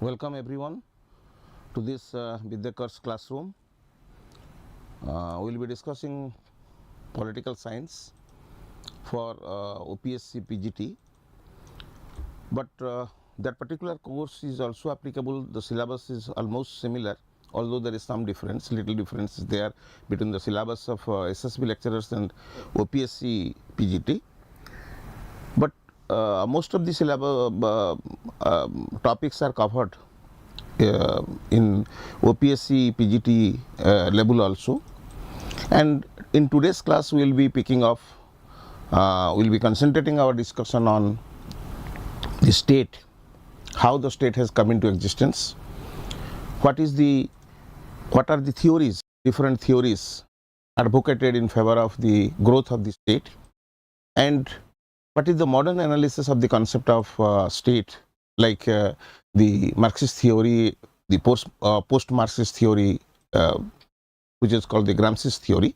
Welcome everyone to this WIDYAKAR's classroom. We will be discussing political science for OPSC PGT, but that particular course is also applicable. The syllabus is almost similar, although there is some difference, little difference is there between the syllabus of SSB lecturers and OPSC PGT. But most of the syllabus topics are covered in OPSC PGT level also, and in today's class we will be picking up, we will be concentrating our discussion on the state, how the state has come into existence, what are the theories, different theories advocated in favor of the growth of the state, and what is the modern analysis of the concept of state, like the Marxist theory, the post-Marxist theory, which is called the Gramsci's theory,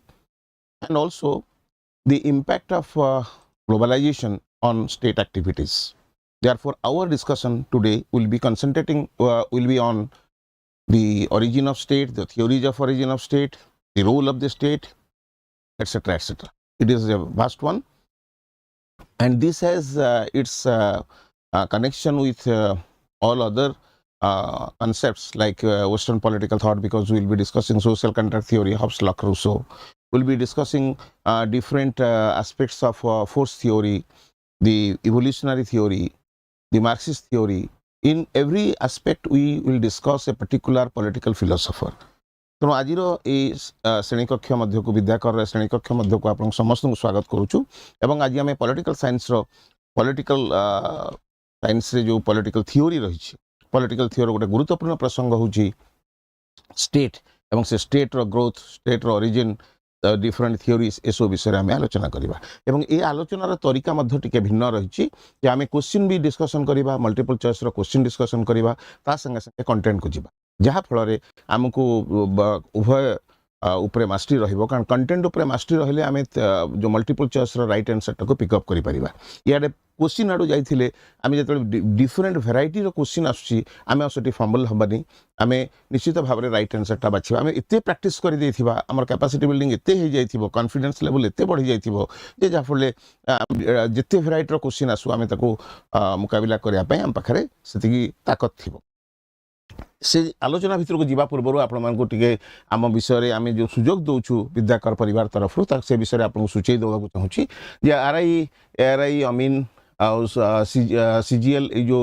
and also the impact of globalization on state activities. Therefore, our discussion today will be concentrating, will be on the origin of state, the theories of origin of state, the role of the state, etc., etc. It is a vast one, and this has its connection with all other concepts like Western political thought, because we will be discussing social contract theory, Hobbes, Locke, Rousseau. We will be discussing different aspects of force theory, the evolutionary theory, the Marxist theory. In every aspect we will discuss a particular political philosopher. तेणु आज श्रेणी कक्ष मध्य को विद्याकर श्रेणी कक्ष मध्य को आप समस्त स्वागत करुचु एवं आज आम पॉलिटिकल साइंस पॉलिटिकल साइंस रे जो पॉलिटिकल थियोरी रही पॉलिटिकल थियोरी गोटे गुरुत्वपूर्ण प्रसंग होची स्टेट एवं से स्टेट रो ग्रोथ स्टेट रो ओरिजिन डिफरेंट थियोरीज ए सब विषय आम आलोचना करबा एवं ए आलोचनार तरीका मध्य टिके भिन्न रही कि आम क्वेश्चन भी डिस्कशन करबा मल्टीपल चॉइस रो क्वेश्चन डिस्कशन करबा ता संगे संगे कंटेंट को जिबा जहाँ फल आमको उभय उपरे मास्टरी रहिबो कारण कंटेंट उपरे मास्टरी रहिले आमे जो multiple choice row right answer टाको पिकअप करि परिबा याडे क्वेश्चन आडू जाइथिले आमे जतले डिफरेंट वैरायटी रो क्वेश्चन आसुची आमे असटी फंबल हबनी आमे निश्चित भाबरे राइट आंसर टा बाछिबा आमे एते प्रैक्टिस करि देथिबा हमर कैपेसिटी बिल्डिंग एते हे जाइथिबो कॉन्फिडेंस लेवल एते बढ़ी जाइथिबो जे जा फले जते वैरायटी रो क्वेश्चन आसु आमे ताको मुकाबिला करिया पय हम पाखरे सेतिकी ताकत थिबो से आलोचना भितर को जीवा पूर्व आपण मानको टिके आम विषय आम जो सुजोग दौचु विद्याकर परिवार तरफ से विषय आपको सूचई देवाक चाहूँगी जे आरआई अमीन सीजीएल जो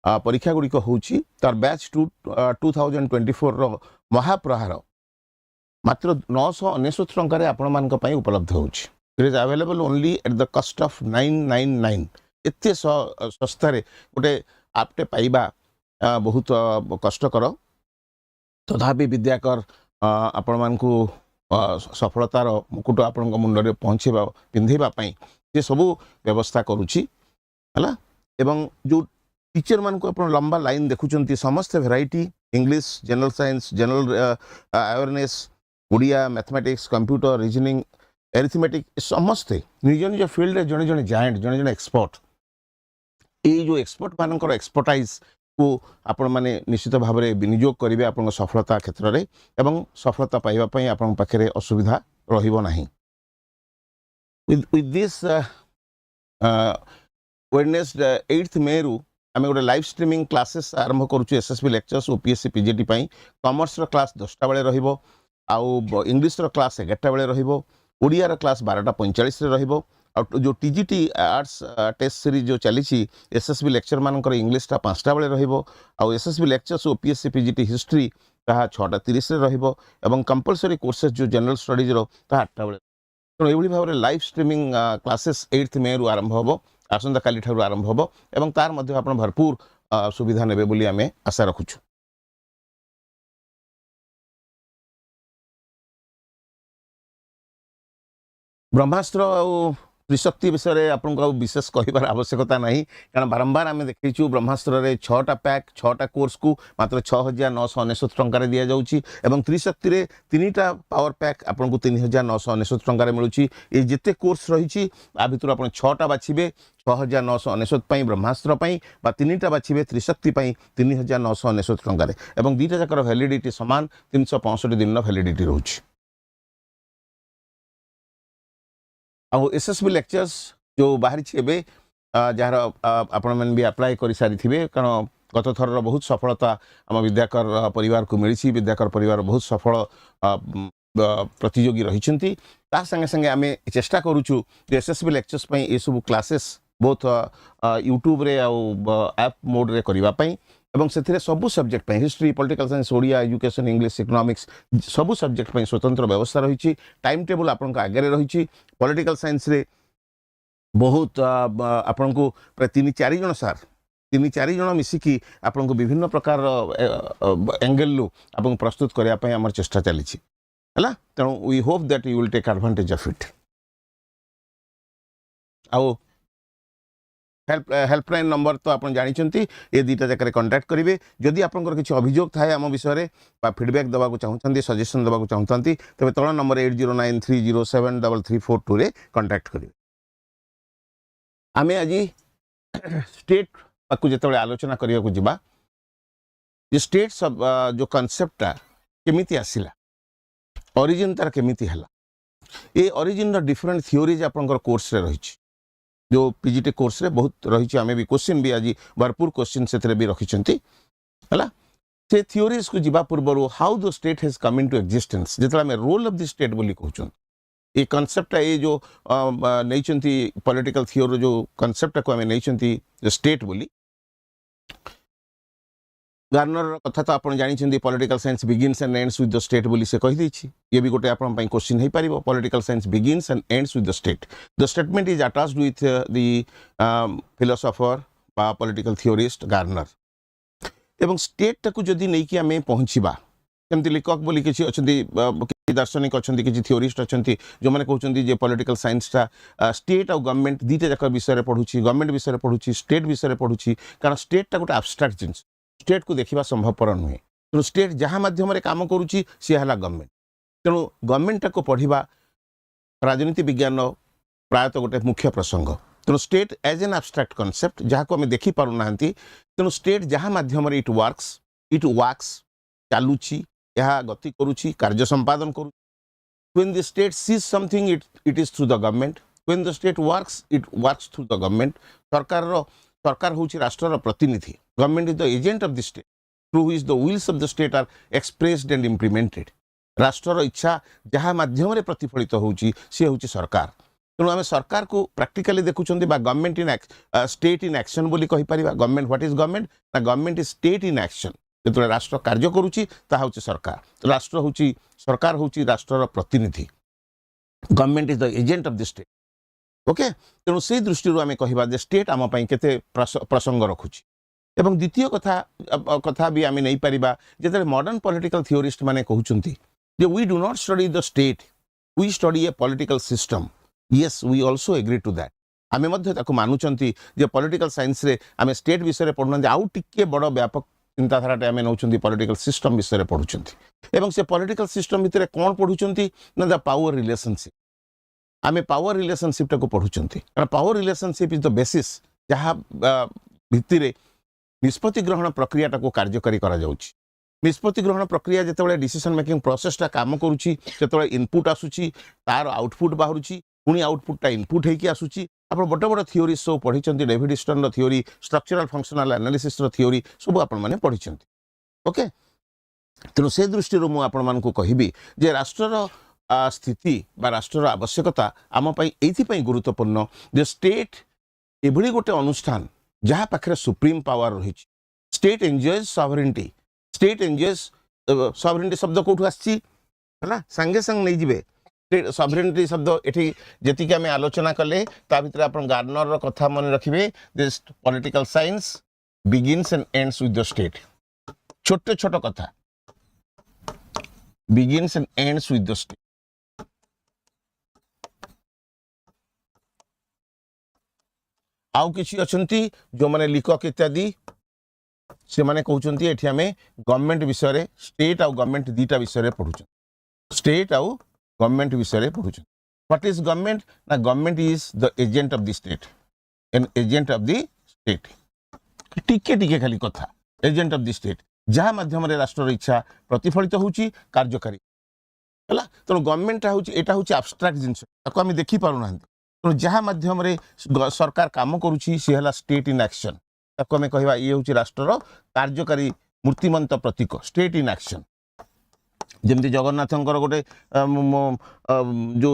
परीक्षा गुड़िक होची तार बैच 2024 रो महाप्रहार मात्र 999 टंका रे आपण मानक पई उपलब्ध होची it is available only at the cost of 999 एते सस्ता रे गोटे आपटे पाइबा बहुत कष्टकर तथापि विद्याकर आपण मानकु सफलतार मुकुट आपण मुंडरे पहुँचेबा पिंधेबा पई जे सबु व्यवस्था करूची हला एवं जो टीचर मान को आपण लंबा लाइन देखुचंती समस्त variety English general science general awareness Odia mathematics computer reasoning arithmetic समस्त निज निज फील्ड रे जने जने जायंट जने जने एक्सपर्ट ए जो एक्सपर्ट मानकर एक्सपर्टाइज को आपण माने निश्चित भाव में विनियोग करेंगे आपण सफलता क्षेत्र में एवं सफलता पाइबा पई आपण पाखरे असुविधा रहिबो नाही with this Wednesday 8th May रु आमे गोटे लाइव स्ट्रीमिंग क्लासेस आरंभ करूछु एसएसबी लेक्चर्स ओपीएससी पीजीटी पई कॉमर्स रो क्लास 10टा बेले रहिबो आउ इंग्लिश रो क्लास 11टा बेले रहिबो ओडिया रो क्लास 12:45 रे रहिबो और जो टीजीटी आर्ट्स टेस्ट सीरीज जो चली एसएसबी लेक्चर मानकर इंग्लिश टा 5टा बेले रहिबो आउ SSB lectures OPSC PGT history ता 6:30 रे रहिबो एवं कंपलसरी कोर्सेस जो जनरल स्टडीज रो ता 8टा बेले तो एभली भाव live streaming classes 8th May रु आरंभ होबो आसंता काली ठारु आरंभ होबो एवं तार मध्ये आपण भरपूर सुविधा नेबे बोली आमे आशा रखुछु ब्रह्मास्त्र और त्रिशक्ति विषय आपको विशेष कहबार आवश्यकता नहीं कारण बारंबार आम देखीचु ब्रह्मास्त्र में 6टा पैक 6टा कोर्स को मात्र 6,999 टंकार दि जाऊँगी और त्रिशक्ति में 3टा पावर पैक आपको 3,999 टंकार मिलूँ। ये जिते कोर्स रही भितर आप 6टा बाछे 6,999 ब्रह्मास्त्र 3टा बाछे त्रिशक्ति 3,999 टंकार और 2टा जाकर वैलिडिटी सामान 365 दिन वैलिडिटी रोचे। आउ एसएसबी लेक्चर्स जो बाहरी एबे जार आपण मैंने भी अप्लाई कर सारी थे कारण गत थर बहुत सफलता आम विद्याकर परिवार को मिली। विद्याकर परिवार बहुत सफल प्रतियोगी रही संगे संगे आम चेष्टा करूँ एसएसबी लेक्चर्स ये सब क्लासेस बहुत यूट्यूब रे ऐप मोड रे करने एवं से सबू subject history political science Odia education English economics सबू सब्जेक्ट स्वतंत्र व्यवस्था रही। टाइम टेबल आपण आगे रही। पॉलिटिकल साइंस रे बहुत आपण को प्राय 3-4 जन सार 3-4 जन मिसिकी आपण को विभिन्न प्रकार एंगल रू आपन प्रस्तुत करने आम चेष्टा चली तेणु we hope that you will take advantage of it. आउ हेल्पलाइन नंबर तो आप जानते ये 2टा जगह कांटेक्ट करेंगे जदि आपंकर किसी अभियोग थाए आम विषय फीडबैक देवा चाहते सजेशन देवा चाहते तेज तल नंबर 8093073342 रे कांटेक्ट करेंगे। आम आज स्टेट को जो आलोचना करने को जीवा स्टेट सब जो कॉन्सेप्टटा केमिति आसिला ओरिजिन तार केमिति हला ये ओरिजिन डिफरेंट थ्योरीज आपंकर कोर्स रे रही जो पीजीटी कोर्स रे बहुत रही। आम भी क्वेश्चन भी आज भरपूर क्वेश्चन से भी रखिंट है से थ्योरीज को जीवा पूर्व how the state has come into existence जो आम रोल ऑफ द स्टेट बोली कहूँ ये कॉन्सेप्ट ये जो नहीं पॉलिटिकल थियोरी जो कॉन्सेप्ट को आम नहीं स्टेट बोली गार्नर कथा तो आप जानते political science begins and ends with the state बोली से कही देछि। ये भी गोटे आपण पई क्वेश्चन हो पारिबो political science begins and ends with the state. The statement is attached with the philosopher बा पॉलिटिकल थियोरिस्ट गार्नर एवं स्टेट टाकू जदि नहीं कि आमे पहुंचीबा केमति लेखक बोली किछि अछंती दार्शनिक अछंती किछि थियोरिस्ट अछंती जो माने कहउछंती जे पॉलिटिकल साइंस टा स्टेट और गवर्नमेंट 2टा जाक विषय रे पढुछि गवर्नमेंट विषय रे पढुछि स्टेट विषय रे पढुछि कारण स्टेट टा गोटे एब्स्ट्रैक्ट जिनिस स्टेट को देखा संभवपर नुहे तेणु स्टेट जहाँ मध्यम काम करुच्ची सी है गवर्नमेंट तेणु गवर्नमेंट को पढ़ा राजनीति विज्ञान प्रायतः गोटे मुख्य प्रसंग तेणु state as an abstract concept जहाँ को आम देखी पारना तेणु स्टेट जहाँ मध्यम इट वर्क्स चलुची यह गति करुच्ची कार्य संपादन करू when the state sees something it is through the government when the state works it works through the government सरकार होची राष्ट्र प्रतिनिधि government is the agent of the state through which the wills of the state are expressed and implemented राष्ट्र इच्छा जहाँ माध्यम रे प्रतिफलित होची से होची सरकार तेणु आम सरकार को प्रैक्टिकली देखुं government in state in action बोली कहि परिबा गवर्नमेंट व्हाट इज गवर्नमेंट ना government is state in action जो राष्ट्र कार्य करुच्ची ताहा होची सरकार राष्ट्र होची सरकार होची राष्ट्र प्रतिनिधि government is the agent of the state okay तेणु से दृष्टि आम कह स्टेट आम केते प्रसंग रखुची एवं द्वितीय कथा भी आम नहीं पारिबा जेते मॉडर्न पॉलिटिकल थियोरिस्ट माने कहउचंती जे we do not study the state we study a political system yes we also agree to that आम मानुचंती जे पॉलिटिकल साइंस रे आम स्टेट विषय पढ़ुना आउ टिके बड़ व्यापक चिंताधारा आम नौ पॉलिटिकल सिस्टम विषय पढ़ुंट एवं से पॉलिटिकल सिस्टम भितर कौन पढ़ुंट ना द पावर रिलेशनशिप आम पावर रिलेशनशिप टाक पढ़ुंट कारण power relationship is the basis जहाँ भित्तिरे निष्पत्ति ग्रहण प्रक्रिया टाक कार्यकारी करा जाउछि निष्पत्ति ग्रहण प्रक्रिया जिते डिसीजन मेकिंग प्रोसेसटा काम करुच्ची से इनपुट आसूची तार आउटपुट बाहरुची पुणी आउटपुटा इनपुट होगी आसूची आप बड़ बड़ थियोरी सब पढ़ी David eastern theory structural functional analysis theory सब आपने पढ़ी ओके तेणु से दृष्टि मुझे कहबी जे राष्ट्र स्थिति बा राष्ट्र आवश्यकता आम ये गुरुत्वपूर्ण जे स्टेट एभली गोटे अनुष्ठान जहाँ पाखे सुप्रीम पावर रही state enjoys sovereignty state enjoys sovereignty शब्द कौटू आसी सांगे सांग नहीं जिवे सॉवरेनिटी शब्द ये जी आम आलोचना कले ता भितर आप गार्नर कथा मन रखिए this political science begins and ends with the state छोटे छोट कथा begins and ends with the state आउ किछि अछंती जो माने लिखक इत्यादि से माने कहउचंती एठी हमें गवर्नमेंट विषय रे स्टेट आउ गवर्नमेंट दीटा विषय रे पढुचन स्टेट आउ गवर्नमेंट विषय रे पढुचन व्हाट इज गवर्नमेंट ना government is the agent of the state an agent of the state टिके टिके खाली कथा एजेंट ऑफ द स्टेट जहाँ माध्यम रे राष्ट्र इच्छा प्रतिफलित होउची कार्यकारी हला तो गवर्नमेंट होउची एटा होउची एब्स्ट्रैक्ट जिंस ताको हम देखि पारु ना तो जहाँ माध्यम रे सरकार काम करूची से हला स्टेट इन एक्शन ताको हम कहवा ये होउची राष्ट्र कार्यकारी मूर्तिमंत प्रतीक स्टेट इन एक्शन जेमती जगन्नाथंकर गोटे जो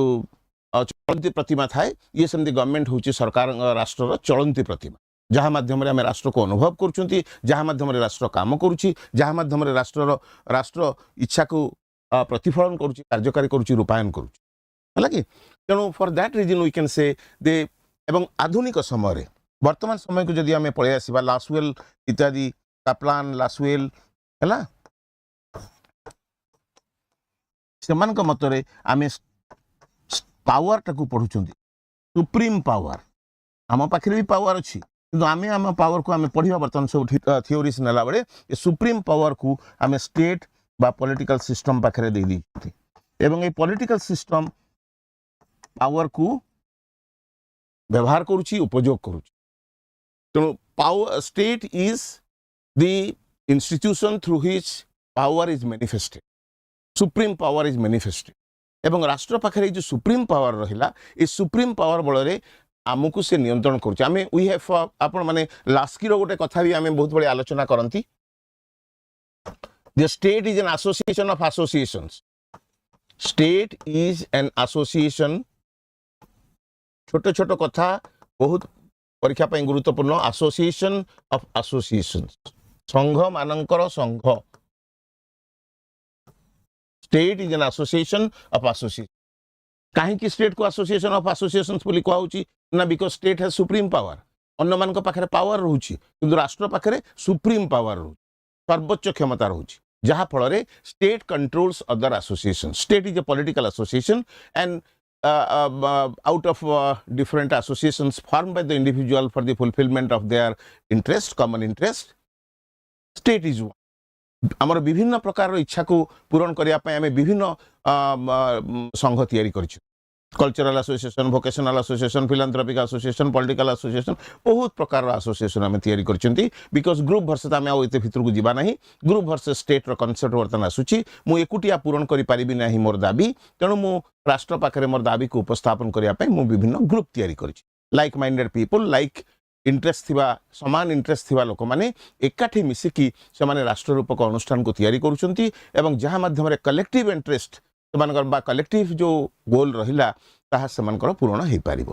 चलती प्रतिमा थाए ये सेमती गवर्नमेंट होउची सरकार राष्ट्र चलती प्रतिमा जहाँ माध्यम आम राष्ट्र को अनुभव करुँच जहाँ माध्यम राष्ट्र काम करुँची जहाँ माध्यम राष्ट्र इच्छा को प्रतिफलन करुँची कार्यकारी करुँची रूपायन करुँची है कि तेणु for that reason we can say they एवं आधुनिक समय वर्तमान समय को जदि आम पलि आसवा लासवेल इत्यादि काप्लान लासवेल है से मतरे आम पावर टाकू पढ़ुं सुप्रीम पावर आम पाखे भी पावर अच्छी किंतु आमे आम पावर को आम पढ़ा बर्तमान सब थियोरीज नेला बेले ये सुप्रीम पावर को आम स्टेट बा पॉलिटिकल सिस्टम पाखे दे दी एवं ये पॉलिटिकल सिस्टम पावर को व्यवहार करुच्ची उपयोग करुच्ची तेणु power state is the institution through hitch power is manifested supreme power is manifested एवं राष्ट्र पाखे जो सुप्रीम पावर रहिला ये सुप्रीम पावर बल आमको से नियंत्रण करुच्चे आम वी हैव आपण माने लास्कीर गोटे कथा भी आम बहुत बड़े आलोचना करती the state is an association of associations state is an association छोट छोट कथा बहुत परीक्षा पे गुरुत्वपूर्ण एसोसिएशन ऑफ एसोसिएशंस संघ मानकर संघ state is an association of association कहीं स्टेट को एसोसिएशन ऑफ एसोसिएशंस बोली कहउची ना because state has supreme power अन्य मान पाखे पावर रोची किंतु राष्ट्र पाखे सुप्रीम पावर रोची सर्वोच्च क्षमता रोची जहाँ फल state controls other association state is A political association and out of different associations formed by the individual for the fulfillment of their interest common interest state is one आमर विभिन्न प्रकार इच्छा को पूरण करने आम विभिन्न संघ तैयारी कर cultural association vocational association philanthropic association political association बहुत प्रकार एसोसिएशन आम तैयारी करछंती बिकॉज ग्रुप वर्सेस आम आउ एते भितर को जीवा नहीं ग्रुप वर्सेस स्टेट रो कॉन्सेप्ट वर्तमान आसुची मु एकुटिया पूरण करि पारिबि नाही मोर दाबी तेणु मु राष्ट्र पाखरे मोर दाबी को उपस्थापन करिया पय मु विभिन्न ग्रुप तैयारी करछि like minded people like interest थिबा समान इंटरेस्ट थिबा लोक माने एकाठी मिसिकी से माने राष्ट्र रूपक अनुष्ठान को तैयारी करूछंती एवं जहाँ माध्यम रे कलेक्टिव इंटरेस्ट कलेक्टिव जो गोल रहिला ताहा सेमानकर पूर्ण हो पार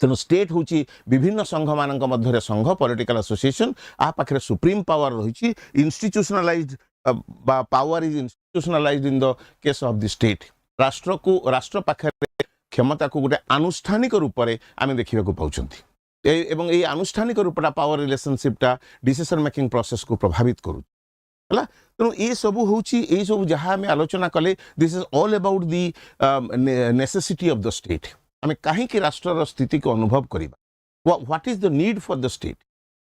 तेणु स्टेट हूँ विभिन्न संघ मान मध्य संघ पॉलिटिकल एसोसिएशन आ पाखे सुप्रीम पावर रही institutionalised power is institutionalised in the case of the state राष्ट्र को राष्ट्र पाखे क्षमता को गोटे आनुष्ठानिक रूप से आम देखा पाँच एवं ये आनुष्ठानिक रूपटा पावर रिलेशनशिपटा डिसीजन मेकिंग प्रोसेस को प्रभावित करू है तेणु ये सब हूँ ये सब जहाँ आम आलोचना कले this is all about the necessity of the state आम कहीं राष्ट्र स्थिति को अनुभव करवा what is the need for the state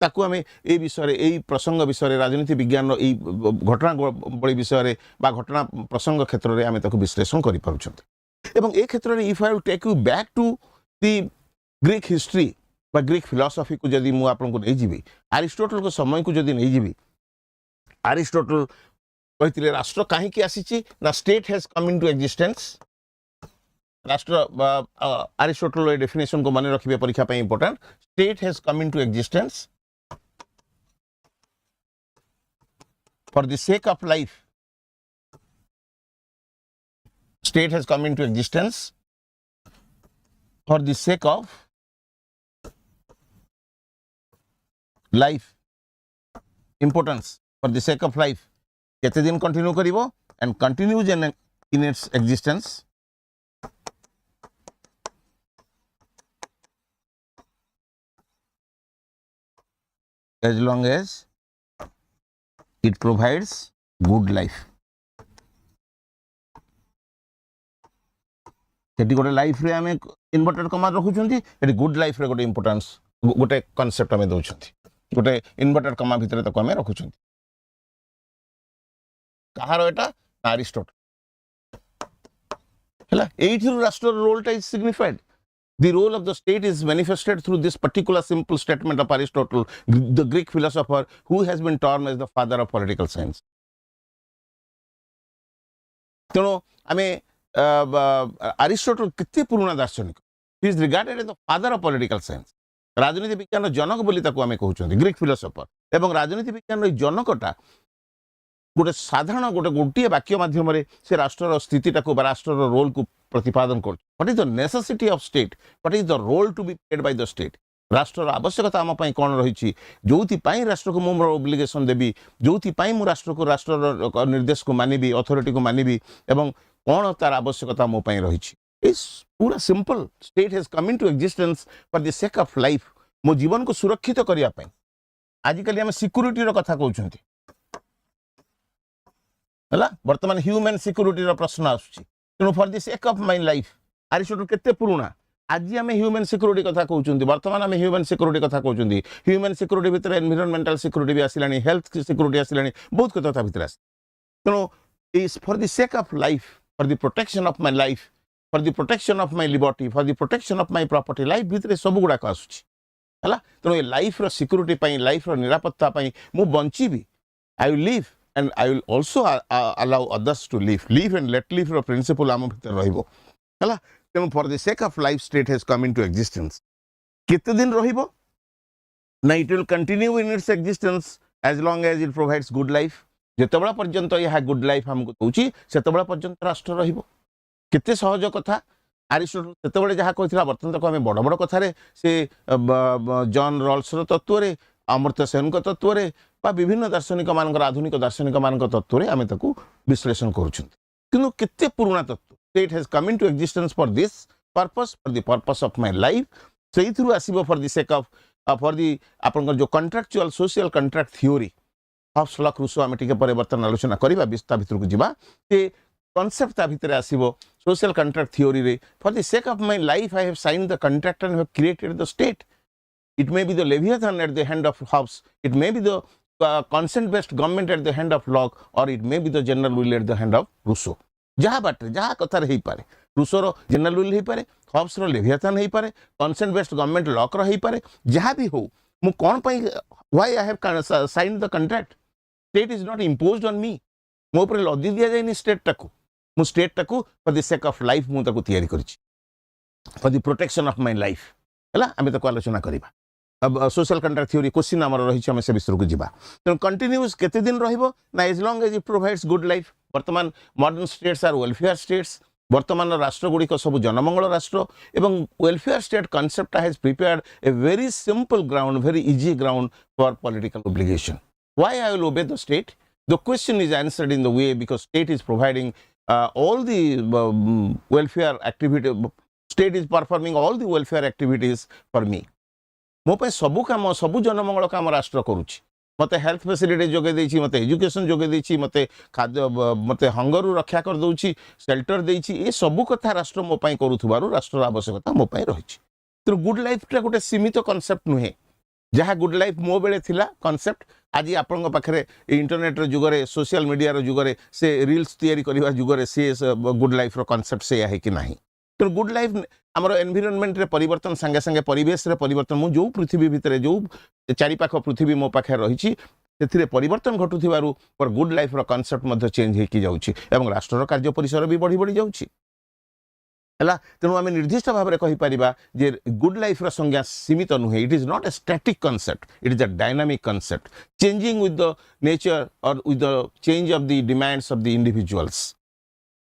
ताकू आम ए विषय ए प्रसंग विषय राजनीति विज्ञान ए घटना बड़ी विषय घटना प्रसंग क्षेत्र में आम विश्लेषण कर क्षेत्र में if I take you back to the Greek history बा ग्रीक फिलॉसफी को जदि मु आपन को नहीं जीवी अरिस्टोटल को समय को जदि नहीं जीवी अरिस्टोटल कहते राष्ट्र कहीं आसी ना state has come into existence राष्ट्र अरिस्टोटल डेफिनेशन को मन रखिए परीक्षा पे important state has come into existence for the sake of life state has come into existence for the sake of life importance for the sake of life केते दिन continue करिवो and continues in its existence as long as it provides good life सेठी गोटे life रे आमे inverted कमा रखुछंती eighty good life रे गोटे इंपोर्टेंस गोटे कॉन्सेप्ट आम दौरान गोटे इनवर्टेड कमा भितर ताको आम रखुं कहार एटा अरिस्टोटल है ये राष्ट्र रोलटा is signified the role of the state is manifested through this particular simple statement of Aristotle, the Greek philosopher who has been termed as the father of political science. तेणु आमे अरिस्टोटल कितने पुराना दार्शनिक he is regarded as the father of political science. राजनीति विज्ञान जनक बोली ताको आमे कहउछन्ती ग्रीक फिलोसोफर एवं राजनीति विज्ञान जनकटा गोटे साधारण गोटे वाक्य माध्यम से राष्ट्र स्थिति राष्ट्र रोल को प्रतिपादन कर what is the necessity of state what is the role to be played by the state राष्ट्र आवश्यकता आम कौन रही जो राष्ट्र को मोर ओब्लिगेशन देवी जो मु राष्ट्र को राष्ट्र निर्देश को मानवी अथॉरिटी को मानवी एवं कौन तार आवश्यकता मो रही पूरा simple state has come into existence for the sake of life मो जीवन को सुरक्षित करने आजिकल आम सिक्यूरीटी कथा कहते है बर्तमान ह्यूमन सिक्यूरीटी प्रश्न आसुची तेणु for the sake of my life Aristotle केते पुराना आज आम ह्यूमन सिक्यूरीटी कथा कहते बर्तमान आम ह्यूमन सिक्यूरीटी कथा कहते ह्यूमन सिक्यूरीटी भितर एनवायरमेंटल सिक्यूरीटी भी आसला हेल्थ सिक्यूरीटी आसला बहुत कथा भितर आस तेणु is for the sake of life for the protection of my life for the protection of my liberty for the protection of my property life भितर सब गुड़ाक आसुची है तेणु लाइफ रो सिक्यूरीटी लाइफ रो निरापत्ता मु बंचीबी I will live and I will also allow others to live and let live रो प्रिंसिपल आम भितर रहिबो हला तेणु for the sake of life state has come into existence केते दिन रहिबो ना it will continue in its existence as long as it provides good life जेतेबेला पर्यंत यह गुड लाइफ हमको दउची सेतेबेला पर्यंत राष्ट्र रहिबो केते सहज कथा अरिस्टोटल सेतेबेले जहा कहितला बर्तमान तक आम बड़ बड़ कथारे से जॉन रॉल्स रो तत्व रे अमर्त्य सेन को तत्व रे विभिन्न दार्शनिक मान आधुनिक दार्शनिक मान तत्व रे आमे ताकू विश्लेषण करूछंती किंतु केते पुराना तत्व state has come into existence for this purpose for the purpose of my life सेही थ्रू आसीबो for the sake of for the आपन जो contractual social contract theory of Locke Rousseau आमे टिके परिवर्तन आलोचना करिबा विस्तार भितर को जिबा ते कांसेप्ट ता भितर आसीबो सोशल कॉन्ट्रैक्ट थ्योरी रे for the sake of my life I have signed the contract and have created the state it may be the leviathan at the hand of Hobbes it may be the consent based government at the hand of Locke or it may be the general will at the hand of Rousseau जहा बाटे जहा कथा रे पारे Rousseau row general will पारे Hobbs रो Leviathan हे पारे consent based government lock रो हे पारे जहा भी हो मु कोन पई why I have signed the contract state is not imposed on me मो पर लदी दिया जाय नि स्टेट टाकू मु स्टेट टाकू for the sake of life मु ताकू तयारी करछि for the protection of my life हला आमे ताकू आलोचना करिबा अब सोशल कॉन्ट्रैक्ट थ्योरी क्वेश्चन आमर रही आम से विषय को जीवा तेणु कंटिन्यूस केते दिन रहिबो ना as long as it provides good life वर्तमान modern states are welfare states वर्तमान राष्ट्र गुड़िक सब जनमंगल राष्ट्र एवं welfare state concept has prepared a very simple ground very easy ground for political obligation why I will obey the state the question is answered in the way because state is providing all the welfare activity state is performing all the welfare activities for me मो पे सबू काम सबू जनमंगल काम राष्ट्र करुच्ची मते health facility जोगे देछि मते एजुकेशन जोगे देछि मते खाद्य मते हंगर रक्षा कर दउछि शेल्टर देछि ए सबू कथा राष्ट्र मो पई करूथबारु राष्ट्र आवश्यकता मो पई रहिछि तो गुड लाइफ टा गोटे सीमित कांसेप्ट नुहे जहाँ गुड लाइफ मो बेले थिला कांसेप्ट आज आपण पाखरे इंटरनेट रो जुगरे सोशल मीडिया रो जुगरे से रील्स तैयारी करिवा जुगरे से गुड लाइफ रो कांसेप्ट से है कि नाही तो गुड लाइफ आमर एनवायरनमेंट रे परिवर्तन संगे संगे परिवेश रे परिवर्तन मु जो पृथ्वी भितरे जो चारि पाख पृथ्वी मो पाखे रहिछि सेथिरे परिवर्तन घटुथिबारु पर गुड लाइफ रो कांसेप्ट मध्ये चेंज हे कि जाउछि एवं राष्ट्र रो कार्य परिसर भी बढ़ी बढ़ी जाउछि हला तेणु आम निर्दिष्ट भाव में कहीपर जे गुड लाइफ रो संज्ञा सीमित नुहे it is not a static concept it is a dynamic concept changing with the nature or with the change of the demands of the individuals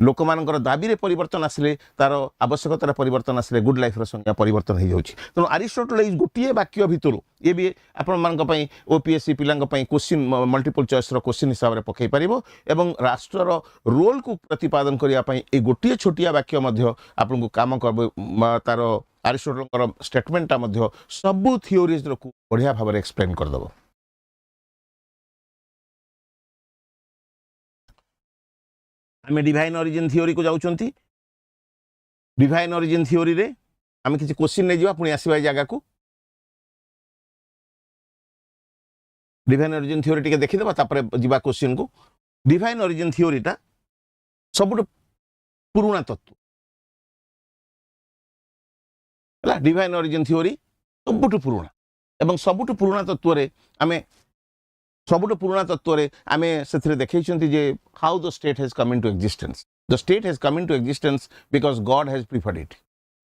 लोक मानकर दाबी रे परिवर्तन आसिले तार आवश्यकतार परिवर्तन आसिले गुड लाइफ रो संज्ञा परिवर्तन हो जाउछि तेणु अरिस्टोटल इज गोटिए वाक्य भितर ये भी आपण मानक पई ओपीएससी पिलांक पई क्वेश्चन मल्टीपल चॉइस रो क्वेश्चन हिसाब रे पकई परिबो एवं राष्ट्र रो रोल को प्रतिपादन करिया पई ए गोटिए छोटिया वाक्य मध्य आपन को काम करबो तार अरिस्टोटल स्टेटमेंट मध्य सब थियोरीज रो बढ़िया भाव एक्सप्लेन कर दबो आमे डिवाइन ओरिजिन थियोरी को जाउचंती डिवाइन ओरिजिन थियोरी रे आमे किछि क्वेश्चन नै जिवा पुनी आसीबा जगह को डिवाइन ओरिजिन थ्योरी टिके देखिदेबा तापर जिबा क्वेश्चन को डिवाइन ओरिजिन थ्योरीटा सबुठ पुराना तत्व है डिवाइन ओरिजिन थ्योरी सबुठ पुराना एवं सबुठ पुराना तत्व रे आमे सबुठ पुराना तत्व रे आमे सेथरे देखैछन्ती जे how the state has come into existence the state has come into existence because God has preferred it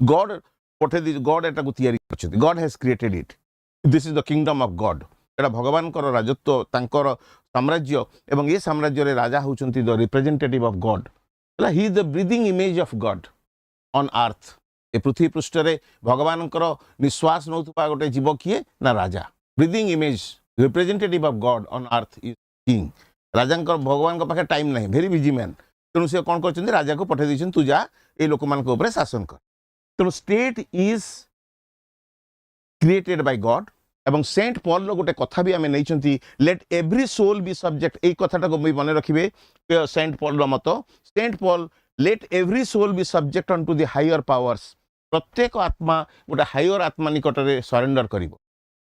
God पठे दी गॉड एटा को तयारी करछथि God has created it this is the kingdom of God एटा भगवान कर राजत्व तांकर साम्राज्य एवं ये साम्राज्य रे राजा होचन्ती the representative of God he is the breathing image of God on earth ए पृथ्वी पृष्ठ रे भगवान कर निश्वास नौथुपा गोटे जीव किए ना राजा breathing image representative of God on earth is king राजा भगवान पाखे टाइम नहीं भेरी बिजी मैन तेणु से कौन कर राजा को पठे दी तू जा ये लोक मान शासन कर तेणु state is created by God एवं सेंट पॉल गोटे कथा भी आम नहीं let every soul be subject यही कथाटा को मन रखिए सेंट पॉल मत Saint Paul let every soul be subject unto the higher powers प्रत्येक आत्मा गोटे हायर आत्मा निकट में सरेंडर कर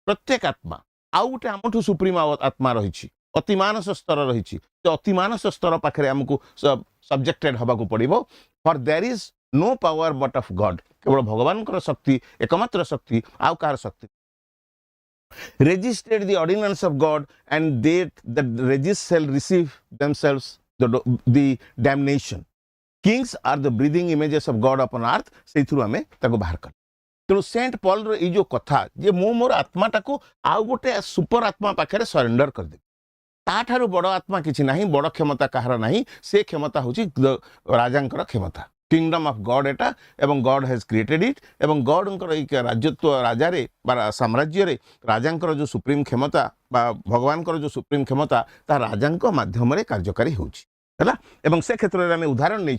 प्रत्येक आत्मा आउ गोटे आमठू सुप्रीम आत्मा रही अतिमानस स्तर रही अतिमानस स्तर पाखे आमको सब्जेक्टेड हवा पड़ो for there is no power but of God केवल भगवान शक्ति एकमात्र शक्ति आउ कार शक्ति resisted the ordinance of God and they that resist shall receive themselves the damnation. Kings are the breathing images of God upon earth. से through हमें ताको बाहर कर तेणु सेंट पॉल रो ये जो कथा जे मो मोर आत्माटा को आउ गोटे सुपर आत्मा पाखे सरेंडर कर दे ताठारु बड़ आत्मा किछि नाही बड़ क्षमता कहार नाही से क्षमता होची राजांकर क्षमता किंगडम ऑफ गॉड एटा एवं गॉड हैज क्रिएटेड इट एवं गॉड राज्यत्व राजा रे साम्राज्य रे राजांकर जो सुप्रीम क्षमता बा भगवान जो सुप्रीम क्षमता ता राजांक माध्यम रे कार्यकारी होची हैला एवं से क्षेत्र रे हमें उदाहरण नै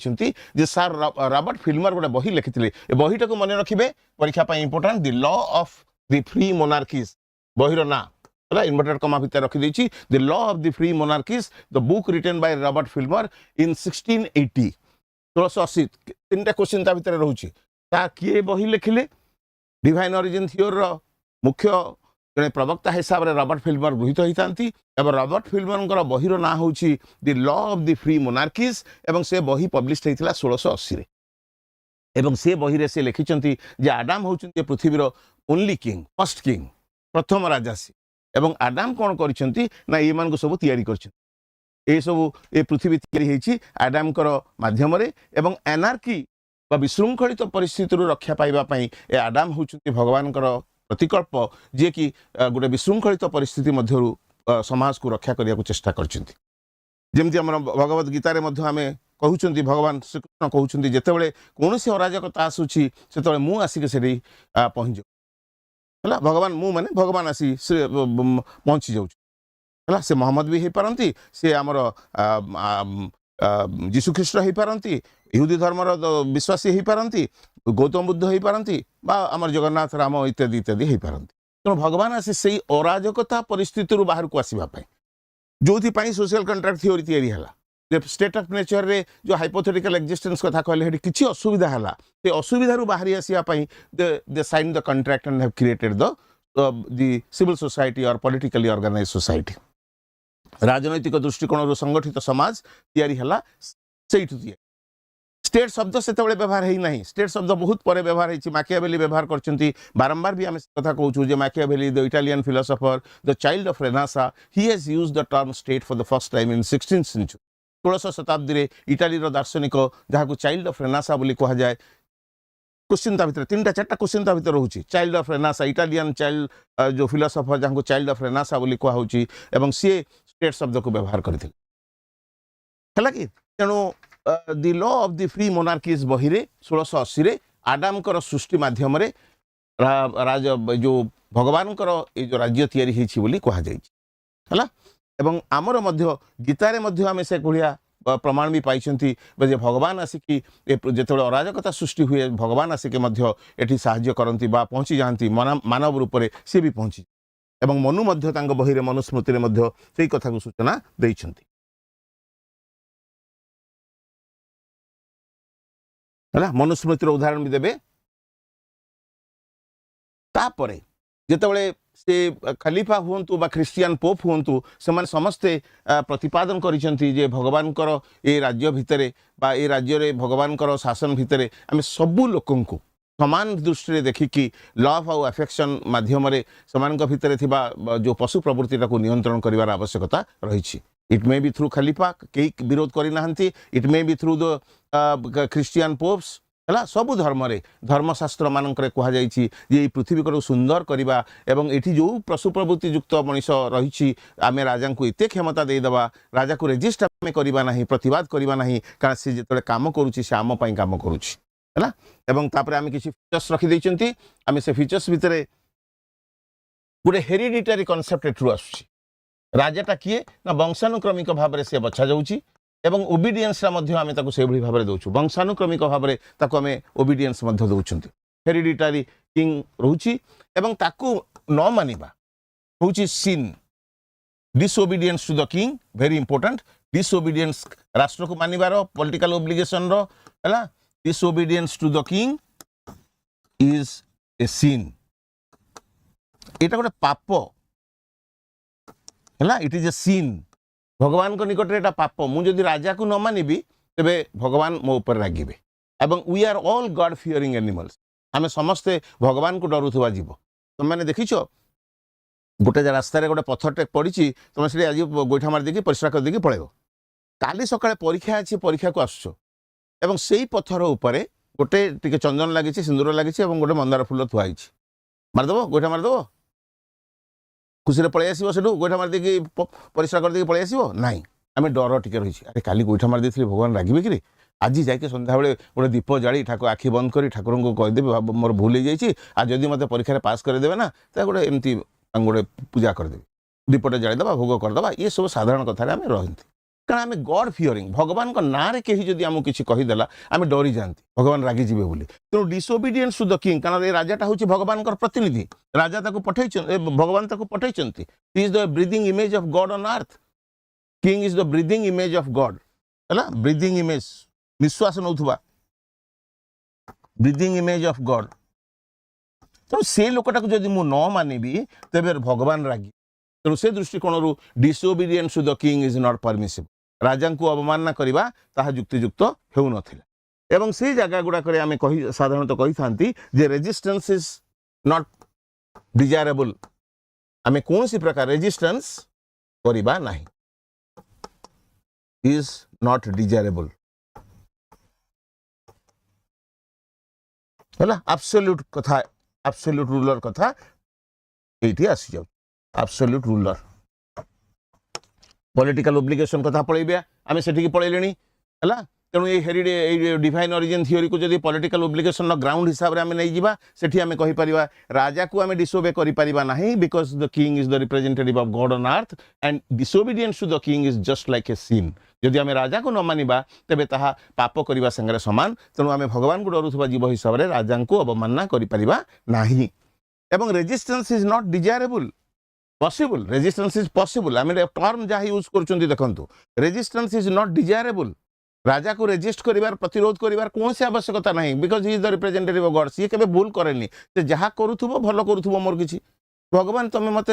जे सर रॉबर्ट फिल्मर गोटे बही लिखिथिले ए बहीटा को मन रखिबे परीक्षा पय important the law of the free monarchies बहीर ना हैला इन्वर्टेड कमा भितर रखि दैछि the law of the free monarchies the book written by Robert Filmer in 1680 1680 तीन क्वेश्चन ता भितर रहउछि ता किए बही लिखिले डिवाइन ओरिजिन थ्योरी रो मुख्य जने प्रवक्ता हिसाब रे रॉबर्ट फिल्मर गृहीत होइतांती एवं रॉबर्ट फिल्मर बहीर ना होछि the law of the free monarchies एवं से बही पब्लिश हेतिला 1680 रे एवं से बही रे से लिखिचंती जे आदाम होचंती पृथ्वी रो ओनली किंग फर्स्ट किंग प्रथम राजा से एवं आदाम कोन करिसंती ना ए मान को सब तयारी करछन ए सब ए पृथ्वी तयारी हेछि आदाम कर माध्यम रे एवं एनार्की बा विशृंखलित परिस्थिति रक्षा पाइबा पई ए आदाम होचंती भगवान कर प्रतिकल्प जे कि गोटे विशृंखलित परिस्थिति मध्यरु समाज को रक्षा करिया को चेष्टा करछंती जेमति हमर भगवत गीता रे मध्य हमें कहउछंती भगवान श्री कृष्ण कहउछंती जेतेबेले कोनोसी अराजकता आसुछि सेतेबेले मु आसी के सेठी पहुंच हला भगवान मु माने भगवान आसी से पहुंची जाउछ हला से मोहम्मद भी हे पारंती से हमर जीशु ख्रीष्ट हे पारंती यहूदी धर्म विश्वासी हे पारंती गौतम बुद्ध हे पारंती बा हमर जगन्नाथ राम इत्यादि इत्यादि हे पारंती तो भगवान आसी सेही अराजकता परिस्थिति रु बाहर को आसीबा पई जोथि पई सोशल कॉन्ट्रैक्ट थ्योरी तयारी हला जे स्टेट ऑफ नेचर रे जो हाइपोथेटिकल एक्जिस्टेंस कथा कहले हेडी किछि असुविधा हला ते असुविधा रु बाहरी आसीबा पई they sign the contract and have created the civil society or politically organized society राजनैतिक दृष्टिकोण संगठित समाज तैयारी हला सेइठु स्टेट शब्द से व्यवहार है नहीं स्टेट शब्द बहुत पर व्यवहार है मैकियावेली व्यवहार करछंती बारंबार भी आम कथा कहूँ जे Machiavelli the Italian philosopher the child of Renaissance he has used the term state for the first time in 16th century 16 शताब्दी रे इटाली रो दार्शनिक जहाँ चाइल्ड ऑफ रेनासा बोली कहा जाए क्वेश्चन भितर 3टा 4टा क्वेश्चन भितर रहउछि child of Renaissance Italian child जो फिलोसोफर जहाँ चाइल्ड ऑफ रेनासा बोली कहा होछि एवं सी स्टेट शब्द को व्यवहार करथिले हला कि तेणु the law of the free monarchies बहिरे 1680 रे आदाम कर सृष्टि माध्यम रे राज जो भगवान कर ए जो राज्य तयारी हेछि बोली कहा जाय हला एवं आमर मध्य गीता रे मध्य आमे से कहिया प्रमाण भी पाइछंती जे भगवान आसिकी जेतेबेले अराजकता सृष्टि हुए भगवान आसिके मध्य एठी साहाय्य करंती बा पहुंची जांती मानव रूप रे से भी पहुंची एवं मनु मध्य तांग बहिरे मनुस्मृति रे मध्य सेही कथा को सूचना दैछंती हला मनुस्मृति रो उदाहरण भी देबे तापरे जितेबाला से खलीफा हुंतु बा ख्रीस्टियन पोप हुंतु से समस्ते प्रतिपादन करिसेंती जे भगवान कर ए राज्य भितरे बा ए राज्य रे भगवान कर शासन भितरे आम सबु लोकन को समान दृष्टि देखिकी लव आउ अफेक्शन माध्यम से भितर जो पशु प्रवृत्ति को नियंत्रण करिवार आवश्यकता रही। इट मे बी थ्रू खलीफा कई विरोध करना, it may be through the Christian popes है सबु धर्म रे धर्मशास्त्र मानक कहुई पृथ्वी को सुंदर करवा एवं ये जो पशु प्रवृत्ति युक्त मनीष रही आम राजा को एत क्षमता देदेवा राजा को रेजिस्ट आम करवा ना प्रतिवाद करवा ना कारण सी जो कम करुच्ची से आम कम करुच्ची है एवं तापर आम किसी फीचर्स रखी आम से फीचर्स भितर गोटे हेरिडिटरी कनसेप्ट एठू आसुची राजाटा किए ना वंशानुक्रमिक भाव में से बछा जाऊँगी एवं ओबीडियंस आम से भाव में दौचु वंशानुक्रमिक भाव में आम ओबीडियंस दौरान हेरिडिटरी किंग रोची एवं ताकू न मानिबा होची sin disobedience to the king very important disobedience राष्ट्र को मानिबार पॉलिटिकल ओब्लिगेशन रो है disobedience to the king is a sin एटा गोटे पाप है इट इज ए सिन भगवान को निकट में पाप मुझे राजा को न मानिबी तेबे भगवान मो ऊपर रागिबे एवं we are all God fearing animals आमे समस्ते भगवान को डरुथुवा जीव तुम मैंने देखिछ गोटे रास्तार गोटे पत्थरटे पड़ी तुम से आज गोईठा मार देकी परिश्रा कर देकी पड़ेब काली सकाळे परीक्षा अच्छी परीक्षा को आसुछ एवं से पत्थर उपरे गोटे टिके चंदन लगी सिंदूर लगी गोटे मंदार फूल थुआई मारदेव गोईठा मारदेव खुशी रे पळै आसीबो सेठू गोईठा मार देकी परिश्रा कर देकी पळै आसीबो नाही आमे डर टिके रही अरे काली गोईठा मार देथिले भगवान रागिबे कि आज जाके संध्या बेले गोटे दीप जाली ठाकुर आखि बंद करी ठाकुर को कहीदेवी मोर भूल हो जाइए आज जदि मत परीक्षा पास करदेवे ना तो गोटे एमती गोटे पूजा करदेवी दीपटे जालीदेवा भोग करदेवा ये सब साधारण कथार आम रही कारण आम गॉड फियरिंग भगवान को ना रे कहीं जदि आमको किसी कहीदेला आम डरी जाती भगवान रागिजे बोली तेणु डिसओबीडियंस टू द किंग कारण ये राजाटा हूँ भगवान प्रतिनिधि राजा पठे भगवान पठे he is the breathing image of God on earth king is the breathing image of God है ब्रीदिंग इमेज निश्वास नौथुवा ब्रीदिंग इमेज ऑफ गॉड तेणु से लोकटा को जदि मु न मानिबी तेबे भगवान रागी तेणु से दृष्टिकोण disobedience to the king is not permissible राजा को अवमानना करवा ताहा युक्तियुक्त हेउ नथिला एवं से जगह गुड़ाक आम कही साधारणतः कही थांती जे रेजिस्टेंस इज नॉट डिजायरेबल आम कौन सी प्रकार रेजिस्टेंस करवा नहीं इज नॉट डिजायरेबल है एब्सोल्यूट कथा एब्सोल्यूट रूलर कथा ये आसी जाउ एब्सोल्यूट रूलर पॉलिटिकल ओब्लिगेशन कथा पळैबे आमे सेठी पळैलेनी है तेणु ये डिवाइन ओरिजिन थियोरी को जदि पॉलिटिकल ओब्लिगेशन ग्राउंड हिसाब से आम नहीं जावा सेठी आमे कहि परिबा राजा को आमे डिसोबे करि परिबा नहीं because the king is the representative of God on earth and disobedience to the king is just like a sin जदि आम राजा को न मानिबा तेबे ताहा पाप करबा संगे समान तेणु आम भगवान को डरुथुवा जीव हिसाब से राजा को अवमानना करि परिबा नहीं एवं resistance is not desirable possible resistance is possible आम टर्म जहाँ यूज कर देखु रेजिस्टेंस इज नॉट डिजायरेबल राजा को रेजिस्ट करिवार प्रतिरोध करिवार कौन सी आवश्यकता नहीं because he is the representative of God सी केबे भूल करेनी से जहाँ करूथुबो भलो करूथुबो मोर किछि भगवान तुम मत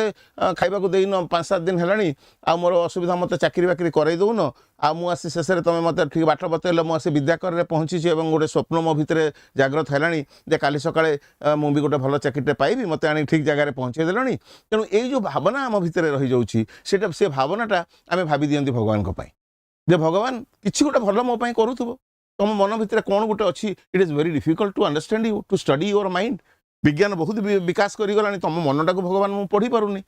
खाइबा को देइन 5-7 दिन हेलानी आ मोर असुविधा मत चाकरी बाकरी करई दउन आ मु आसी शेष में तुम मत ठीक बाट बतैल मु आसी विद्याकर रे पहुँची और गोटे स्वप्न मो भितर जागृत हेलानी जे काली सकाळे मु भी गोटे भल चाकरीटे पाइबी मत आनी ठीक जगह पहुँचे देलानी तेणु ये जो भावना आम भितर रही जाउछि सेटा से भावनाटा आम भावी दियंती भगवान को पाई जे भगवान किछि गोटे भल मो पाई करूथुबो तुम मन भितर कौन गोटे अच्छी it is very difficult to understand you to study your mind विज्ञान बहुत विकास करिगलानी तुम मनटा को भगवान मु पढ़ी पारुनी